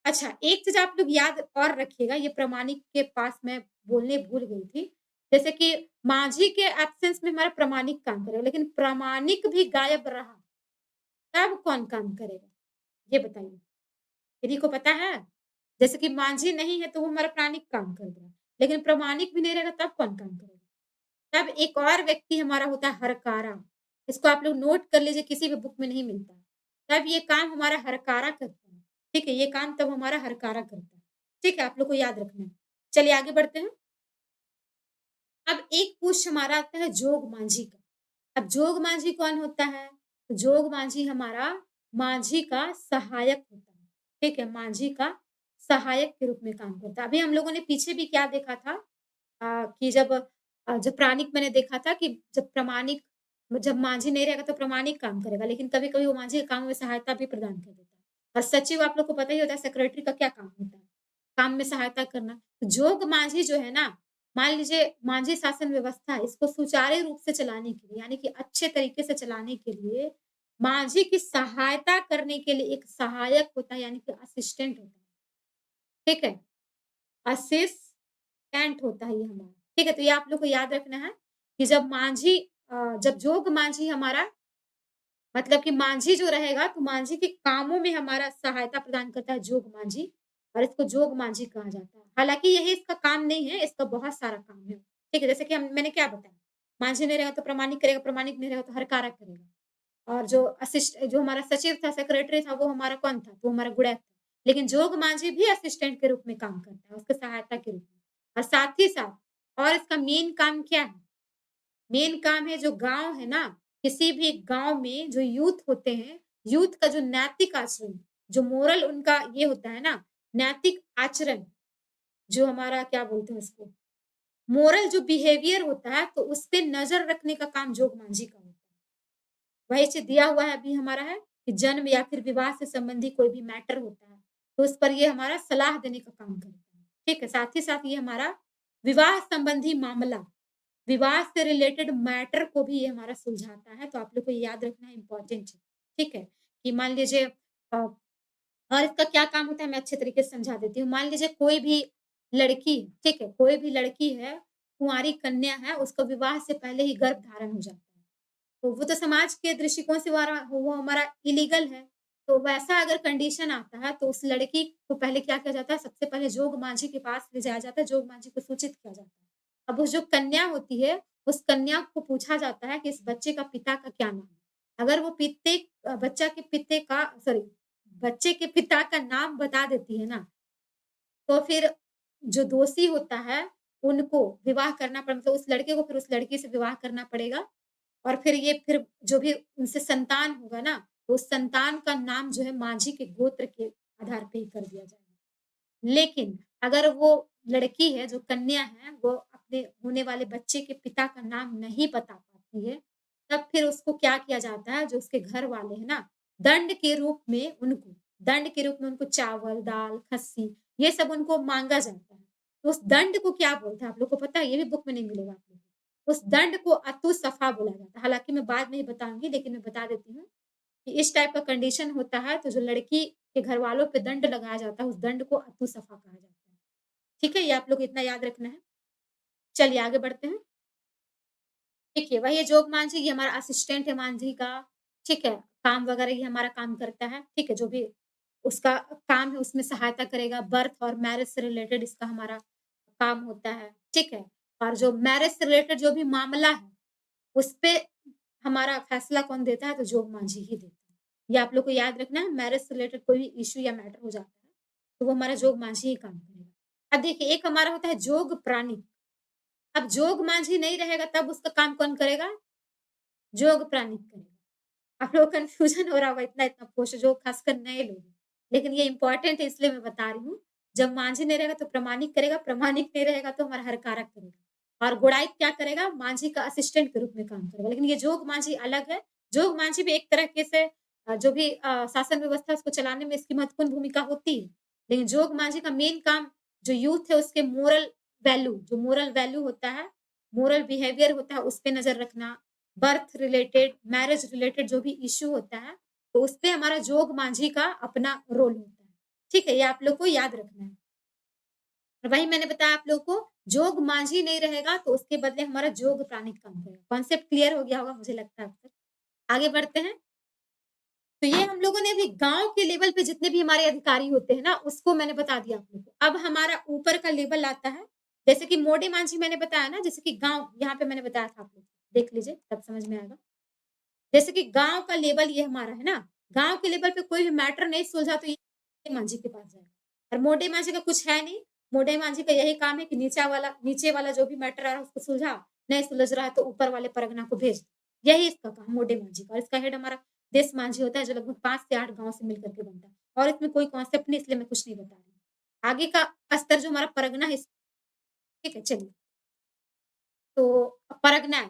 अच्छा, एक चीज़ आप लोग याद और रखिएगा, ये प्रामाणिक के पास मैं बोलने भूल गई थी। जैसे कि मांझी के एब्सेंस में हमारा प्रामाणिक काम करेगा, लेकिन प्रामाणिक भी गायब रहा, तब कौन काम करेगा? ये बताइए। किन्हीं को पता है? जैसे कि मांझी नहीं है तो वो हमारा प्रामाणिक काम कर देगा, लेकिन प्रामाणिक भी नहीं रहेगा तब कौन काम करेगा? तब एक और व्यक्ति हमारा होता है हरकारा। इसको आप लोग नोट कर लीजिए, किसी भी बुक में नहीं मिलता है। तब ये काम हमारा हरकारा करता है। ठीक है? ये काम तब हमारा हरकारा करता है। ठीक है? आप लोग को याद रखना है। चलिए आगे बढ़ते हैं। अब एक पुरुष हमारा आता है जोग मांझी का। अब जोग मांझी कौन होता है? तो जोग मांझी हमारा मांझी का सहायक होता है। ठीक है? मांझी का सहायक के रूप में काम करता है। अभी हम लोगों ने पीछे भी क्या देखा था, कि जब प्राणिक मैंने देखा था कि जब मांझी नहीं रहेगा तो प्रामाणिक काम करेगा, लेकिन कभी-कभी वो मांझी के काम में सहायता भी प्रदान कर देता है। और सचिव आप लोग को पता ही होता है, सेक्रेटरी का क्या काम होता है? काम में सहायता करना। तो जोग मांझी जो है ना, मान लीजिए मांझी शासन व्यवस्था इसको सुचारू रूप से चलाने के लिए, यानी कि अच्छे तरीके से चलाने के लिए, मांझी की सहायता करने के लिए एक सहायक होता है, यानी कि असिस्टेंट होता है। ठीक है? असिस्टेंट होता है ये हमारा। ठीक है? तो ये आप लोग को याद रखना है कि जब जोग मांझी हमारा, मतलब कि मांझी जो रहेगा तो मांझी के कामों में हमारा सहायता प्रदान करता है जोग मांझी, और इसको जोग मांझी कहा जाता है। हालाँकि यही इसका काम नहीं है, इसका बहुत सारा काम है। ठीक है? जैसे कि हम मैंने क्या बताया, मांझी नहीं रहेगा तो प्रामाणिक करेगा, प्रामाणिक नहीं रहेगा तो हरकारा करेगा। और जो हमारा सचिव था, सेक्रेटरी था, वो हमारा कौन था? वो हमारा गुड़ैत था। लेकिन जोग मांझी भी असिस्टेंट के रूप में काम करता है, उसके सहायता के रूप में। और साथ ही साथ और इसका मेन काम क्या है? मेन काम है, जो गाँव है ना, किसी भी गाँव में जो यूथ होते हैं, यूथ का जो नैतिक आचरण, जो मोरल उनका ये होता है ना, नैतिक आचरण, जो हमारा क्या बोलते हैं उसको, मोरल जो बिहेवियर होता है, तो उसपे नज़र रखने का काम जोग मांझी का होता है। वही चीज़ दिया हुआ है अभी हमारा है कि जन्म या फिर विवाह से संबंधी कोई भी मैटर होता है, तो उस पर ये हमारा सलाह देने का काम करता है। ठीक है? साथ ही साथ ये हमारा विवाह संबंधी मामला, विवाह से रिलेटेड मैटर को भी ये हमारा सुलझाता है, तो आप लोग को ये याद रखना इम्पोर्टेंट है। ठीक है? कि मान लीजिए अ, और इसका क्या काम होता है मैं अच्छे तरीके से समझा देती हूँ। मान लीजिए कोई भी लड़की, ठीक है? कोई भी लड़की है, कुँवारी कन्या है, उसका विवाह से पहले ही गर्भ धारण हो जाता है। तो वो तो समाज के दृष्टिकोण से वो हमारा इलीगल है। तो वैसा अगर कंडीशन आता है तो उस लड़की को पहले क्या किया जाता है, सबसे पहले जोग माँझी के पास ले जाया जाता है, जोग माँझी को सूचित किया जाता है। अब वो जो कन्या होती है, उस कन्या को पूछा जाता है कि इस बच्चे का पिता का क्या नाम है? अगर वो बच्चा के पिते का सॉरी बच्चे के पिता का नाम बता देती है ना, तो फिर जो दोषी होता है, उनको विवाह करना मतलब उस लड़के को फिर उस लड़की से विवाह करना पड़ेगा और फिर जो भी उनसे संतान होगा ना, तो उस संतान का नाम जो है मांझी के गोत्र के आधार पे ही कर दिया जाएगा। लेकिन अगर वो लड़की है, जो कन्या है, वो अपने होने वाले बच्चे के पिता का नाम नहीं बता पाती है, तब फिर उसको क्या किया जाता है, जो उसके घर वाले हैं ना, दंड के रूप में उनको चावल, दाल, खस्सी ये सब उनको माँगा जाता है। तो उस दंड को क्या बोलते हैं, आप लोग को पता है? ये भी बुक में नहीं मिलेगा आप लोगों को। उस दंड को अतुसफ़ा बोला जाता है। हालाँकि मैं बाद में ही बताऊँगी, लेकिन मैं बता देती हूँ कि इस टाइप का कंडीशन होता है, तो जो लड़की के घरवालों पे दंड लगाया जाता है, उस दंड को अतुसफ़ा कहा जाता है। ठीक है? ये आप लोग को इतना याद रखना है। चलिए आगे बढ़ते हैं। देखिए, वही है जोग मांझी, ये हमारा असिस्टेंट है मांझी का, ठीक है? काम वगैरह ये हमारा काम करता है, ठीक है? जो भी उसका काम है, उसमें सहायता करेगा, बर्थ और मैरिज से रिलेटेड इसका हमारा काम होता है, ठीक है? और जो मैरिज से रिलेटेड जो भी मामला है, उसपे हमारा फैसला कौन देता है? तो जोग मांझी ही देता है। ये आप लोग को याद रखना है, मैरिज से रिलेटेड कोई भी इश्यू या मैटर हो जाता है, तो वो हमारा जोग मांझी ही काम करेगा। अब देखिए, एक हमारा होता है जोग प्राणिक। अब जोग मांझी नहीं रहेगा, तब उसका काम कौन करेगा? जोग प्राणिक करेगा। आप लोगों को कन्फ्यूजन हो रहा होगा इतना-इतना पोस्ट जो खासकर नए लोग हैं। लेकिन ये इम्पोर्टेंट है इसलिए मैं बता रही हूँ। जब मांझी नहीं रहेगा तो प्रामाणिक करेगा, प्रामाणिक नहीं रहेगा तो हमारा हरकारक करेगा। और गुणाइक क्या करेगा? मांझी का असिस्टेंट के रूप में काम करेगा। लेकिन ये जोग मांझी अलग है। जोग मांझी भी एक तरीके से जो भी शासन व्यवस्था है उसको चलाने में इसकी महत्वपूर्ण भूमिका होती है। लेकिन जोग मांझी का मेन काम जो यूथ है उसके मोरल वैल्यू होता है, मोरल बिहेवियर होता है, उस पे नज़र रखना, बर्थ रिलेटेड, मैरिज रिलेटेड जो भी इश्यू होता है, तो उसपे हमारा जोग मांझी का अपना रोल होता है। ठीक है? ये आप लोग को याद रखना है। और वही मैंने बताया आप लोग को, जोग मांझी नहीं रहेगा तो उसके बदले हमारा जोग प्राणिक काम करेगा। कॉन्सेप्ट क्लियर हो गया होगा मुझे लगता है अब तक। आगे बढ़ते हैं। तो ये हम लोगों ने अभी गाँव के लेवल पे जितने भी हमारे अधिकारी होते हैं ना, उसको मैंने बता दिया आप लोग को। अब हमारा ऊपर का लेवल आता है, जैसे कि मोटे मांझी मैंने बताया ना, जैसे कि गाँव यहाँ पे मैंने बताया था आप लोग को। देख लीजिए, तब समझ में आएगा। जैसे कि गाँव का लेवल ये हमारा है ना, गाँव के लेवल पे कोई भी मैटर नहीं सुलझा तो ये मांझी के पास जाएगा। और मोटे मांझी का कुछ है नहीं, मोटे मांझी का यही काम है कि नीचे वाला जो भी मैटर आ रहा है उसको सुलझा, नहीं सुलझ रहा है तो ऊपर वाले परगना को भेज दो। यही इसका काम मोटे मांझी का और इसका हेड हमारा देश मांझी होता है जो लगभग 5 से 8 गाँव से मिल कर के बनता है। और इसमें कोई कॉन्सेप्ट नहीं इसलिए मैं कुछ नहीं बता रही हूँ। आगे का स्तर जो हमारा परगना है ठीक है चलिए। तो परगना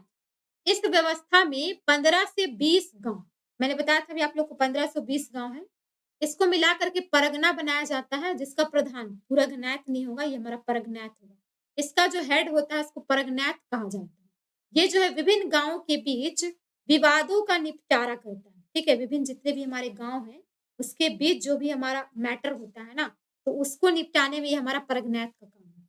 इस व्यवस्था में 15 से 20 गाँव, मैंने बताया था अभी आप लोग को 15 से 20 गाँव हैं। इसको मिला कर के परगना बनाया जाता है जिसका प्रधान पुरगनायत नहीं होगा, ये हमारा परगनायत होगा। इसका जो हेड होता है इसको परगनायत कहा जाता है। ये जो है विभिन्न गाँवों के बीच विवादों का निपटारा करता है, ठीक है? विभिन्न जितने भी हमारे गाँव हैं, उसके बीच जो भी हमारा मैटर होता है ना, तो उसको निपटाने में ये हमारा परगनायत का काम होता है।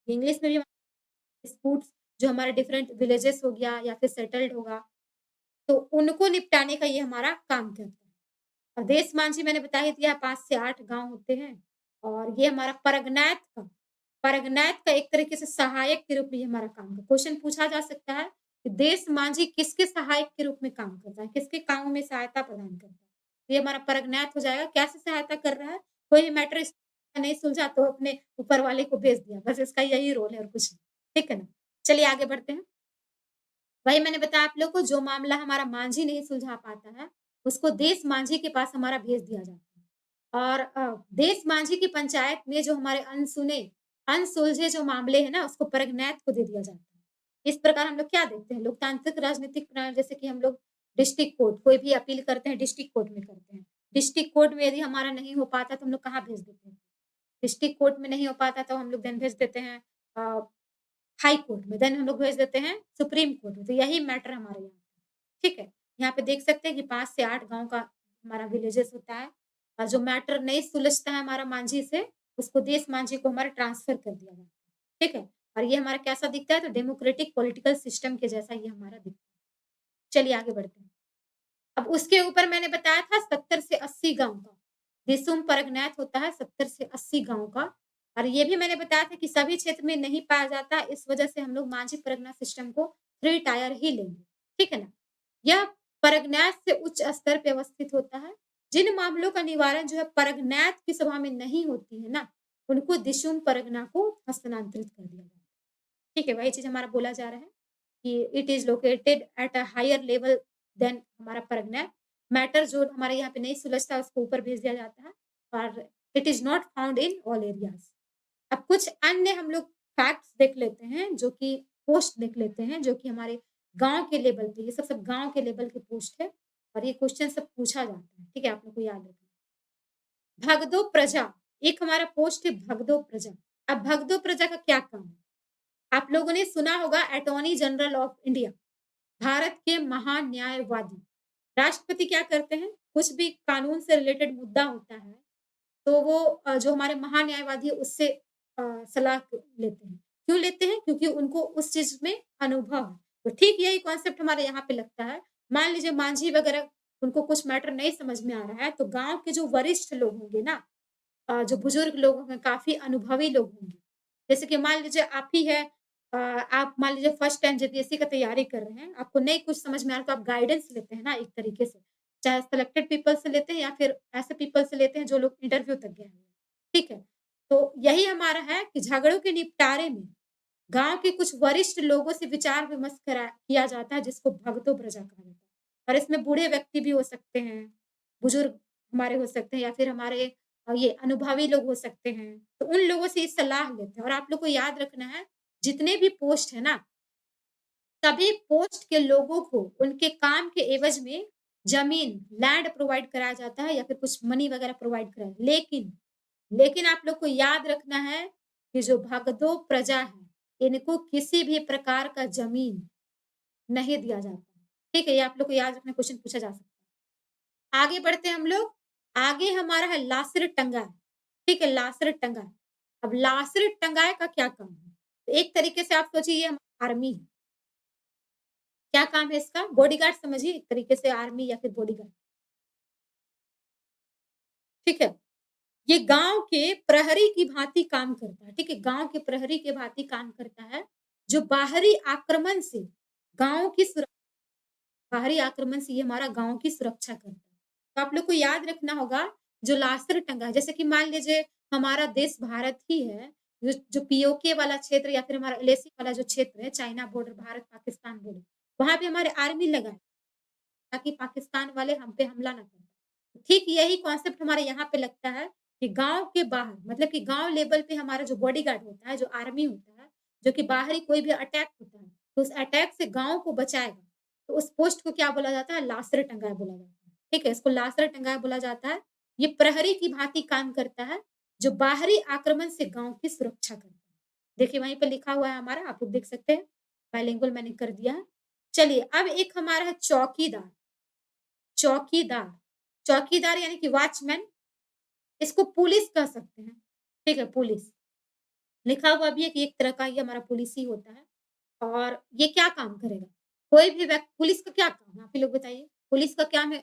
इंग्लिश में भी डिस्प्यूट्स जो हमारे डिफरेंट विलेजेस हो गया या फिर सेटल्ड होगा, तो उनको निपटाने का ये हमारा काम करता है। और देश मांझी मैंने बता ही दिया 5 से 8 गाँव होते हैं और ये हमारा परगनायत का एक तरीके से सहायक के रूप में ये हमारा काम है। क्वेश्चन पूछा जा सकता है कि देश मांझी किसके सहायक के रूप में काम करता है? किसके कामों में सहायता प्रदान करता है? तो ये हमारा परगनायत हो जाएगा। कैसे सहायता कर रहा है? कोई मैटर इसका नहीं सुलझा तो अपने ऊपर वाले को भेज दिया। बस इसका यही रोल है और कुछ नहीं। ठीक है ना? चलिए आगे बढ़ते हैं। वही मैंने बताया आप लोग को जो मामला हमारा मांझी नहीं सुलझा पाता है, उसको देश मांझी के पास हमारा भेज दिया जाता है। और देश मांझी की पंचायत में जो हमारे अनसुलझे जो मामले हैं ना, उसको परगनैत को दे दिया जाता है। इस प्रकार हम लोग क्या देखते हैं, लोकतांत्रिक राजनीतिक प्रणाली जैसे कि हम लोग डिस्ट्रिक्ट कोर्ट कोई भी अपील करते हैं, डिस्ट्रिक्ट कोर्ट में करते हैं। डिस्ट्रिक्ट कोर्ट में यदि हमारा नहीं हो पाता तो हम लोग कहाँ भेज देते हैं? डिस्ट्रिक्ट कोर्ट में नहीं हो पाता तो हम लोग देन भेज देते हैं अ हाई कोर्ट में, देन हम लोग भेज देते हैं सुप्रीम कोर्ट में, तो यही मैटर हमारे यहाँ पे, ठीक है? यहाँ पे देख सकते हैं कि 5 से 8 गाँव का हमारा विलेजेस होता है और जो मैटर नहीं सुलझता है हमारा मांझी से, उसको देश मांझी को हमारा ट्रांसफ़र कर दिया जाता है, ठीक है? और ये हमारा कैसा दिखता है तो डेमोक्रेटिक पॉलिटिकल सिस्टम के जैसा ये हमारा दिखता है। चलिए आगे बढ़ते हैं। अब उसके ऊपर मैंने बताया था 70 से 80 गाँव का। दिसुम परगनैत होता है 70 से 80 गाँव का और ये भी मैंने बताया था कि सभी क्षेत्र में नहीं पाया जाता, इस वजह से हम लोग मांझी परगना सिस्टम को 3 टायर ही लेंगे, ठीक है ना? यह परगनैत से उच्च स्तर पे अवस्थित होता है। जिन मामलों का निवारण जो है परगनैत की सभा में नहीं होती है ना, उनको दिशुम परगना को हस्तांतरित कर दिया जाता है। ठीक है, वही चीज़ हमारा बोला जा रहा है कि it is located at a higher level than हमारा परगना। मैटर जो हमारे यहाँ पे नहीं सुलझता उसको ऊपर भेज दिया जाता है और it is not found in all areas. अब कुछ अन्य हम लोग फैक्ट्स देख लेते हैं जो कि पोस्ट देख लेते हैं जो कि हमारे गाँव के लेवल पे ये सब गाँव के लेवल के पोस्ट है और ये क्वेश्चन सब पूछा जाता है। ठीक है, आप लोग को याद रखना। भगदो प्रजा, एक हमारा पोस्ट है भगदो प्रजा। अब भगदो प्रजा का क्या काम है? आप लोगों ने सुना होगा attorney general of India, Bharat के महान न्यायवादी। राष्ट्रपति क्या करते हैं? कुछ भी कानून से रिलेटेड मुद्दा होता है, तो वो जो हमारे महान न्यायवादी है उससे सलाह लेते हैं। क्यों लेते हैं? क्योंकि उनको उस चीज़ में अनुभव है। तो ठीक यही कॉन्सेप्ट हमारे यहाँ पे लगता है। मान लीजिए मांझी वगैरह उनको कुछ मैटर नहीं समझ में आ रहा है, तो गाँव के जो वरिष्ठ लोग होंगे ना जो बुजुर्ग लोग होंगे, काफ़ी अनुभवी लोग होंगे। जैसे कि मान लीजिए आप ही हैं आप मान लीजिए फर्स्ट टाइम जेपीएससी का तैयारी कर रहे हैं, आपको नहीं कुछ समझ में आ रहा तो आप गाइडेंस लेते हैं ना एक तरीके से। चाहे सेलेक्टेड पीपल से लेते हैं या फिर ऐसे पीपल से लेते हैं जो लोग इंटरव्यू तक गए हैं। ठीक है? तो यही हमारा है कि झगड़ों के निपटारे में गाँव के कुछ वरिष्ठ लोगों से विचार-विमर्श किया जाता है जिसको भगतो प्रजा कहा जाता है। और इसमें बूढ़े व्यक्ति भी हो सकते हैं, बुजुर्ग हमारे हो सकते हैं या फिर हमारे ये अनुभवी लोग हो सकते हैं। तो उन लोगों से ये सलाह लेते हैं और आप लोग को याद रखना है, जितने भी पोस्ट है ना, सभी पोस्ट के लोगों को उनके काम के एवज़ में ज़मीन, लैंड प्रोवाइड कराया जाता है या फिर कुछ मनी वगैरह प्रोवाइड कराया लेकिन आप लोग को याद रखना है कि जो भगदो प्रजा है, इनको किसी भी प्रकार का ज़मीन नहीं दिया जाता है। ठीक है? ये आप लोग को याद रखना क्वेश्चन पूछा जा सकता है। आगे बढ़ते हैं हम लोग, आगे हमारा है लासर टंगाई, ठीक है? लासर टंगाई। अब लासर टंगाई का क्या काम है? तो एक तरीके से आप सोचिए ये हमारी आर्मी है। क्या काम है इसका? बॉडीगार्ड समझिए एक तरीके से आर्मी या फिर बॉडीगार्ड, ठीक है? ये गाँव के प्रहरी की भाँति काम करता है, ठीक है? गाँव के प्रहरी के भाँति काम करता है, जो बाहरी आक्रमण से गाँव की सुर बाहरी आक्रमण से ये हमारा गाँव की सुरक्षा करता है। तो आप लोग को याद रखना होगा, जो लासर टंगा है, जैसे कि मान लीजिए हमारा देश भारत ही है, जो पीओके वाला क्षेत्र या फिर हमारा एलएसी वाला जो क्षेत्र है, चाइना बॉर्डर, भारत-पाकिस्तान बॉर्डर, वहाँ पे हमारे आर्मी लगा है, ताकि पाकिस्तान वाले हम पे हमला ना करें। ठीक यही कॉन्सेप्ट हमारे यहाँ पे लगता है कि गाँव के बाहर मतलब कि गाँव लेवल पे हमारा जो बॉडीगार्ड होता है, जो आर्मी होता है, जो कि बाहरी कोई भी अटैक होता है, तो उस अटैक से गाँव को बचाएगा। तो उस पोस्ट को क्या बोला जाता है? लासर टंगाई बोला जाता है। ठीक है? इसको लासर टंगाई बोला जाता है। ये प्रहरी की भाँति काम करता है, जो बाहरी आक्रमण से गाँव की सुरक्षा करता है। देखिए वहीं पे लिखा हुआ है हमारा, आप लोग देख सकते हैं। बाइलिंगुअल मैंने कर दिया है। चलिए अब एक हमारा है चौकीदार। चौकीदार, चौकीदार यानी कि वॉचमैन, इसको पुलिस कह सकते हैं, ठीक है? पुलिस, लिखा हुआ भी है कि एक तरह का ये हमारा पुलिस ही होता है और ये क्या काम करेगा? कोई भी पुलिस का क्या काम है? आप ही लोग बताइए? पुलिस का काम है,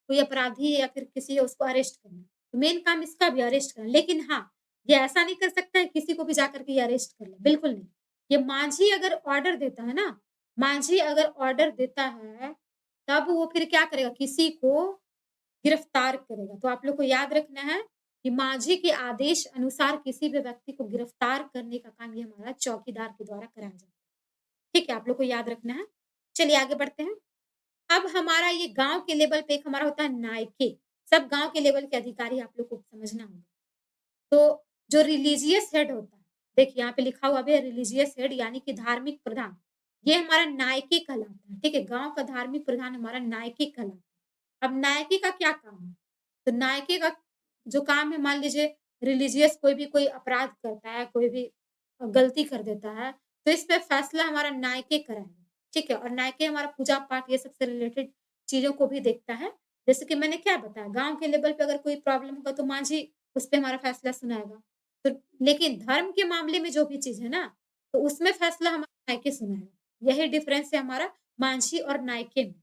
कोई अपराधी है या फिर किसी है उसको अरेस्ट करना, तो मेन काम इसका भी अरेस्ट करना। लेकिन हाँ, ये ऐसा नहीं कर सकता है किसी को भी जाकर के ये अरेस्ट कर ले, बिल्कुल नहीं। ये मांझी अगर ऑर्डर देता है ना, मांझी अगर ऑर्डर देता है, तब वो फिर क्या करेगा? किसी को गिरफ्तार करेगा। तो आप लोग को याद रखना है कि माँझी के आदेश अनुसार किसी भी व्यक्ति को गिरफ्तार करने का काम ये हमारा चौकीदार के द्वारा कराया जाता है। ठीक है? आप लोग को याद रखना है। चलिए आगे बढ़ते हैं। अब हमारा ये गाँव के लेवल पे एक हमारा होता है नायके। सब गाँव के लेवल के अधिकारी आप लोग को समझना होगा। तो जो रिलीजियस हेड होता है, देखिए यहाँ पे लिखा हुआ भी है रिलीजियस हेड यानी कि धार्मिक प्रधान, ये हमारा नायके कहलाता है, ठीक है? गाँव का धार्मिक प्रधान हमारा नायके कहलाता है। अब नायके का क्या काम है? तो नायके का जो काम है मान लीजिए रिलीजियस कोई भी कोई अपराध करता है, कोई भी गलती कर देता है, तो इस पे फैसला हमारा नायके कराएगा, ठीक है? और नायके हमारा पूजा-पाठ ये सब से रिलेटेड चीज़ों को भी देखता है। जैसे कि मैंने क्या बताया गाँव के लेवल पे अगर कोई प्रॉब्लम होगा तो माँझी उस पे हमारा फैसला सुनाएगा। तो लेकिन धर्म के मामले में जो भी चीज़ है ना, तो उसमें फैसला हमारा नायके सुनाएगा। यही डिफरेंस है हमारा मांझी और नायके में।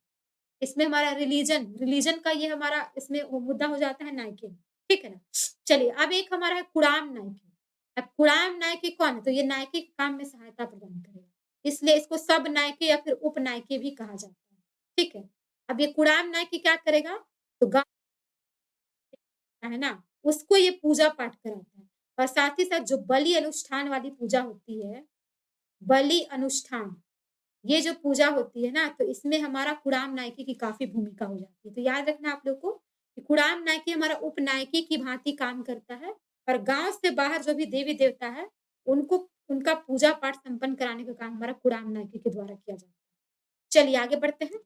इसमें हमारा रिलीजन रिलीजन का ये हमारा इसमें मुद्दा हो जाता है नायके, ठीक है ना? चलिए अब एक हमारा है कुड़ाम नायके। अब कुड़ाम नायके कौन है? तो ये नायके के काम में सहायता प्रदान करेगा। इसलिए इसको सब नायके या फिर उप नायके भी कहा जाता है, ठीक है? अब ये कुड़ाम नायके क्या करेगा? तो गाँव है ना, उसको ये पूजा-पाठ कराता है और साथ ही साथ जो बलि अनुष्ठान वाली पूजा होती है, बलि अनुष्ठान ये जो पूजा होती है ना, तो इसमें हमारा कुड़ाम नायके की काफ़ी भूमिका हो जाती है। तो याद रखना आप लोग को कि कुड़ाम नायके हमारा उपनायके की भाँति काम करता है और गाँव से बाहर जो भी देवी-देवता है, उनको उनका पूजा-पाठ संपन्न कराने का काम हमारा कुड़ाम नायके के द्वारा किया जाता है। चलिए आगे बढ़ते हैं।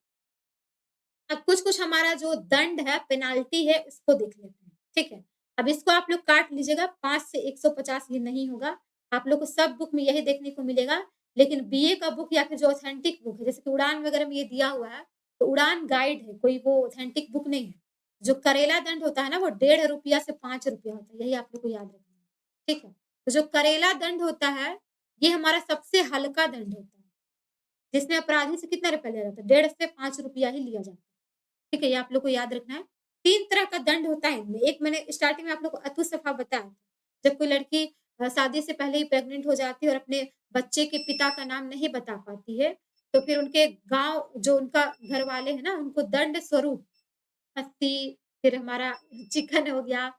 अब कुछ-कुछ हमारा जो दंड है, पेनाल्टी है, उसको देख लेते हैं, ठीक है? अब इसको आप लोग काट लीजिएगा, 5 से 150 ये नहीं होगा। आप लोग को सब बुक में यही देखने को मिलेगा, लेकिन बीए का बुक या फिर जो ऑथेंटिक बुक है, जैसे कि उड़ान वगैरह में ये दिया हुआ है, तो उड़ान गाइड है, कोई वो ऑथेंटिक बुक नहीं है। जो करेला दंड होता है ना, वो ₹1.5 से ₹5 होता है, यही आप लोग को याद रखना है, ठीक है? तो जो करेला दंड होता है, ये हमारा सबसे हल्का दंड होता है, जिसमें अपराधी से कितना रुपया लिया जाता है? 1.5 से ₹5 ही लिया जाता है। ठीक है, ये आप लोग को याद रखना है। 3 तरह का दंड होता है इनमें। एक मैंने स्टार्टिंग में आप लोग को अतुसफ़ा बताया था। जब कोई लड़की शादी से पहले ही प्रेग्नेंट हो जाती है और अपने बच्चे के पिता का नाम नहीं बता पाती है, तो फिर उनके गाँव जो उनका घरवाले हैं ना, उनको दंड स्वरूप खस्सी, फिर हमारा चिकन हो गया,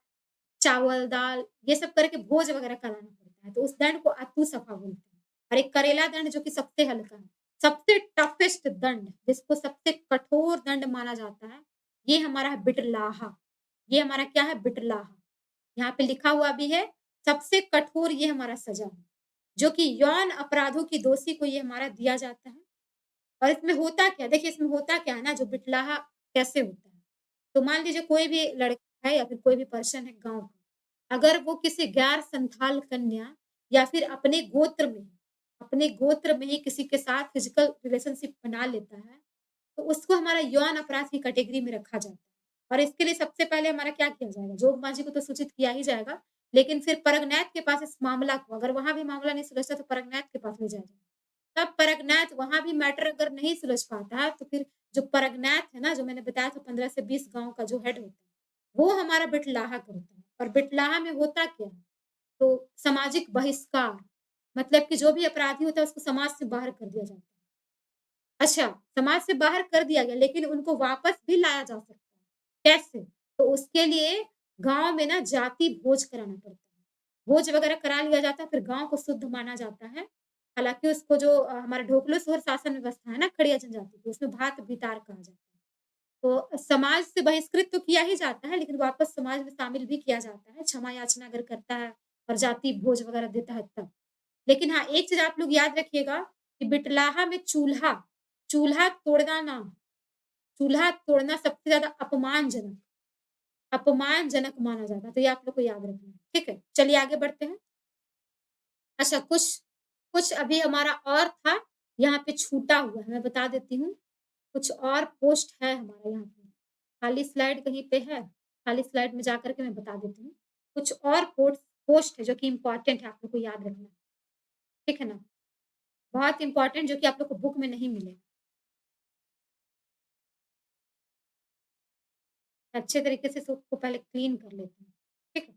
चावल, दाल, ये सब करके भोज वगैरह कराना पड़ता है। तो उस दंड को अतुसफ़ा बोलते हैं। और एक करेला दंड जो कि सबसे हल्का है। सबसे टफ़ेस्ट दंड, जिसको सबसे कठोर दंड माना जाता है, ये हमारा है बिटलाहा। ये हमारा क्या है? बिटलाहा। यहाँ पे लिखा हुआ भी है, सबसे कठोर ये हमारा सज़ा है, जो कि यौन अपराधों की दोषी को ये हमारा दिया जाता है। और इसमें होता क्या है? देखिए इसमें होता क्या है ना, जो बिटलाहा कैसे होता है? तो मान लीजिए कोई भी लड़का है या फिर कोई भी पर्सन है गाँव का, अगर वो किसी गैर संथाल कन्या या फिर अपने गोत्र में ही किसी के साथ फिजिकल रिलेशनशिप बना लेता है, तो उसको हमारा यौन अपराध की कैटेगरी में रखा जाता है। और इसके लिए सबसे पहले हमारा क्या किया जाएगा? जोग मांझी को तो सूचित किया ही जाएगा, लेकिन फिर परगनैत के पास इस मामला को, अगर वहाँ भी मामला नहीं सुलझता तो परगनैत के पास ले जाया जाएगा। तब परगनैत वहाँ भी मैटर अगर नहीं सुलझ पाता है, तो फिर जो परगनैत है ना, जो मैंने बताया था 15 से 20 गाँव का जो हेड होता है, वो हमारा बिटलाहा करता है। और बिटलाहा में होता क्या है? तो सामाजिक बहिष्कार, मतलब कि जो भी अपराधी होता है उसको समाज से बाहर कर दिया जाता है। अच्छा, समाज से बाहर कर दिया गया, लेकिन उनको वापस भी लाया जा सकता है। कैसे? तो उसके लिए गाँव में ना जाति भोज कराना पड़ता है। भोज वगैरह करा लिया जाता है, फिर गाँव को शुद्ध माना जाता है। हालाँकि उसको जो हमारा ढोकलो सोहर शासन व्यवस्था है ना खड़िया जनजाति की, उसमें भात-भितार कहा जाता है। तो समाज से बहिष्कृत तो किया ही जाता है, लेकिन वापस समाज में शामिल भी किया जाता है, क्षमा याचना अगर करता है और जाति भोज वगैरह देता है तब। लेकिन हाँ, एक चीज़ आप लोग याद रखिएगा कि बिटलाहा में चूल्हा तोड़ना ना चूल्हा तोड़ना सबसे ज़्यादा अपमानजनक माना जाता है, तो ये आप लोग को याद रखना है, ठीक है? चलिए आगे बढ़ते हैं। अच्छा कुछ कुछ अभी हमारा और था, यहाँ पे छूटा हुआ है, मैं बता देती हूँ। कुछ और पोस्ट है हमारा यहाँ पे, खाली स्लाइड कहीं पे है? खाली स्लाइड में जाकर के मैं बता देती हूँ। कुछ और पोस्ट है जो कि इम्पोर्टेंट है, आप लोग को याद रखना है, ठीक है ना? बहुत इम्पोर्टेंट जो कि आप लोग को बुक में नहीं मिलेगा। अच्छे तरीके से इसको पहले क्लीन कर लेते हैं, ठीक है?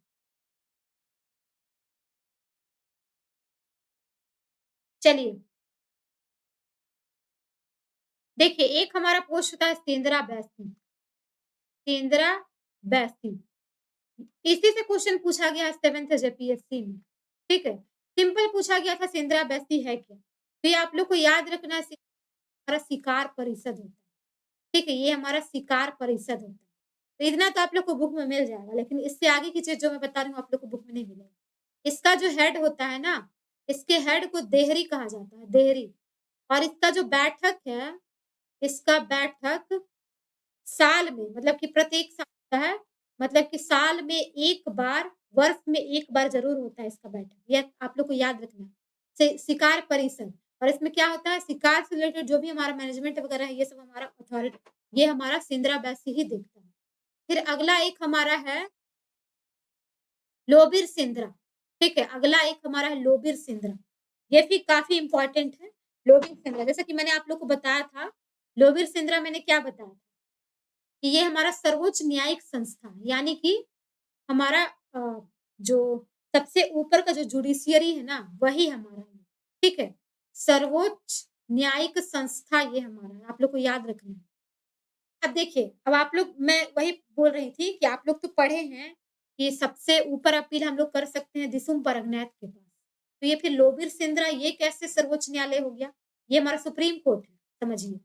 चलिए, देखिए एक हमारा पोस्ट होता है सेंद्रा बैसी। इसी से क्वेश्चन पूछा गया है 7th जेपीएससी में, ठीक है? सिंपल पूछा गया था सेंद्रा बैसी है क्या? तो ये आप लोग को याद रखना है हमारा शिकार परिषद होता है, ठीक है? ये हमारा शिकार परिषद होता है। तो इतना तो आप लोग को बुक में मिल जाएगा, लेकिन इससे आगे की चीज़ जो मैं बता रही हूँ आप लोग को बुक में नहीं मिलेगा। इसका जो हेड होता है ना, इसके हेड को देहरी कहा जाता है, देहरी। और इसका जो बैठक है, इसका बैठक साल में मतलब कि प्रत्येक साल होता है, मतलब कि साल में 1 बार, वर्ष में 1 बार ज़रूर होता है इसका बैठक। ये आप लोग को याद रखना है। शिकार परिषद और इसमें क्या होता है शिकार से रिलेटेड जो भी हमारा मैनेजमेंट वगैरह है, ये सब हमारा ये हमारा सिंद्रा बैसी ही देखता है। फिर अगला एक हमारा है लोबिर सिंद्रा, ठीक है? अगला एक हमारा है लोबिर सिंद्रा। ये भी काफ़ी इम्पोर्टेंट है, लोबिर सिंद्रा। जैसा कि मैंने आप लोग को बताया था, लोबिर सिंद्रा मैंने क्या बताया था? कि ये हमारा सर्वोच्च न्यायिक संस्था है, यानी कि हमारा जो सबसे ऊपर का जो जुडिशियरी है ना, वही हमारा है, ठीक है? सर्वोच्च न्यायिक संस्था ये हमारा है, आप लोग को याद रखना है। अब देखिए, अब आप लोग मैं वही बोल रही थी कि आप लोग तो पढ़े हैं कि सबसे ऊपर अपील हम लोग कर सकते हैं दिसुम परगनैत के पास। तो ये फिर लोबिर सिंद्रा ये कैसे सर्वोच्च न्यायालय हो गया? ये हमारा सुप्रीम कोर्ट है, समझिए।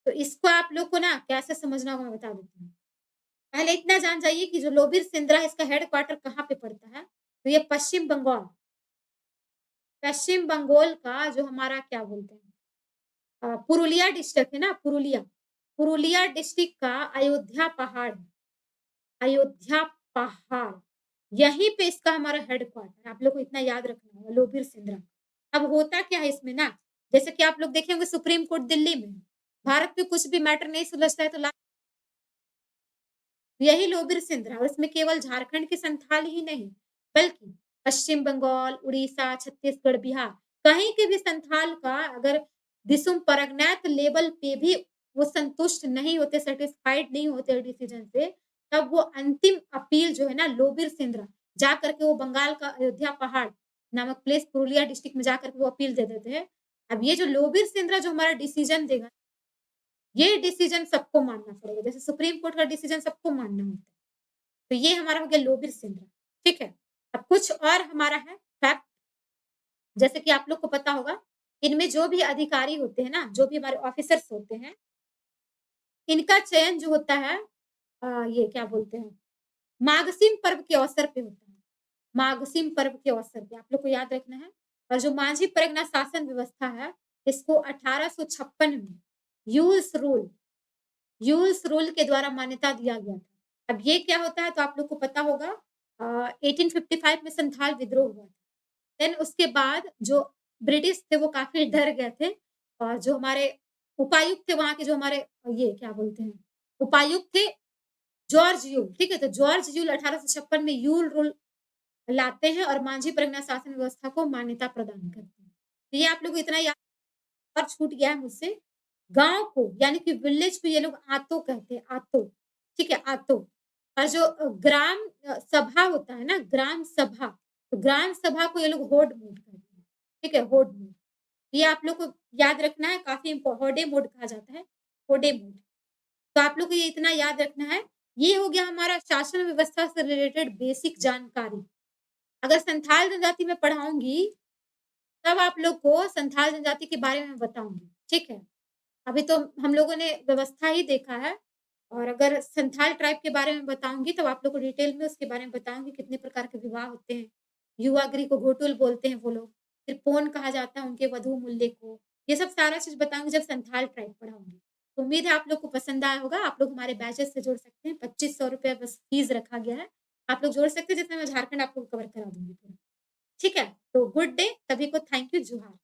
तो इसको आप लोग को ना कैसे समझना होगा मैं बता देती हूँ। पहले इतना जान जाइए कि जो लोबिर सिंद्रा है इसका हेडक्वार्टर कहाँ पे पड़ता है? तो ये पश्चिम बंगाल का जो हमारा क्या बोलते हैं पुरुलिया डिस्ट्रिक्ट है ना पुरुलिया, पुरुलिया डिस्ट्रिक्ट का अयोध्या पहाड़, यहीं पे इसका हमारा हेडक्वार्टर है। आप लोग को इतना याद रखना होगा लोबीर सिंद्रा। अब होता क्या है इसमें ना, जैसे कि आप लोग देखे होंगे सुप्रीम कोर्ट दिल्ली में है। भारत में कुछ भी मैटर नहीं सुलझता है तो ला यही लोबीर सिंद्रा और इसमें केवल झारखंड के संथाल ही नहीं, बल्कि पश्चिम बंगाल, उड़ीसा, छत्तीसगढ़, बिहार, कहीं के भी संथाल का अगर दिसुम परगनैत लेवल पे भी वो संतुष्ट नहीं होते, सैटिस्फाइड नहीं होते डिसीजन से, तब वो अंतिम अपील जो है ना लोबीर सिंद्रा, जा करके वो बंगाल का अयोध्या पहाड़ नामक प्लेस पुरुलिया डिस्ट्रिक्ट में जाकर के वो अपील दे देते हैं। अब ये जो लोबीर सिंद्रा जो हमारा डिसीजन देगा ये डिसीजन सबको मानना पड़ेगा। जैसे सुप्रीम कोर्ट का डिसीजन सबको मानना होता है। तो ये हमारा हो गया लोबिर सिंद्रा, ठीक है? अब कुछ और हमारा है फैक्ट जैसे कि आप लोग को पता होगा, इनमें जो भी अधिकारी होते हैं ना, जो भी हमारे ऑफिसर्स होते हैं, इनका चयन जो होता है ये क्या बोलते हैं, मागशिम पर्व के अवसर पे होता है। मागशिम पर्व के अवसर पे आप लोग को याद रखना है। और जो माझी परगना शासन व्यवस्था है, इसको 1856 में यूल्स रूल यूल्स रूल के द्वारा मान्यता दिया गया था। अब ये क्या होता है तो आप लोग को पता होगा 1855 में संथाल विद्रोह हुआ था। देन उसके बाद जो ब्रिटिश थे वो काफ़ी डर गए थे और जो हमारे उपायुक्त थे वहाँ के जो हमारे ये क्या बोलते हैं, उपायुक्त थे जॉर्ज यूल, ठीक है? तो जॉर्ज यूल 1856 में यूल रूल लाते हैं और मांझी परगना शासन व्यवस्था को मान्यता प्रदान करते हैं। तो ये आप लोग को इतना याद और छूट गया है मुझसे। गाँव को यानी कि विलेज को ये लोग आतो कहते हैं, आतो, ठीक है? आतो और जो ग्राम सभा होता है ना, ग्राम सभा, तो ग्राम सभा को ये लोग होड मोड कहते हैं, ठीक है? होड मोड। ये आप लोग को याद रखना है, काफ़ी होडे मोड कहा जाता है, होडे मोड। तो आप लोग को ये इतना याद रखना है। ये हो गया हमारा शासन व्यवस्था से रिलेटेड बेसिक जानकारी। अगर संथाल जनजाति में पढ़ाऊँगी, तब आप लोग को संथाल जनजाति के बारे में बताऊँगी, ठीक है? अभी तो हम लोगों ने व्यवस्था ही देखा है और अगर संथाल ट्राइब के बारे में बताऊँगी, तब आप लोग को डिटेल में उसके बारे में बताऊँगी, कितने प्रकार के विवाह होते हैं। युवागृह को घोटुल बोलते हैं वो लोग, फिर पोन कहा जाता है उनके वधू मूल्य को। ये सब सारा चीज़ बताऊँगी जब संथाल ट्राइब पढ़ाऊँगी। तो उम्मीद है आप लोग को पसंद आया होगा, आप लोग हमारे बैचेज़ से जुड़ सकते हैं, ₹2500 बस फीस रखा गया है। आप लोग जुड़ सकते हैं जिसमें मैं झारखंड आपको कवर करा दूँगी पूरा। ठीक है? तो गुड डे, सभी को थैंक यू, जुहार।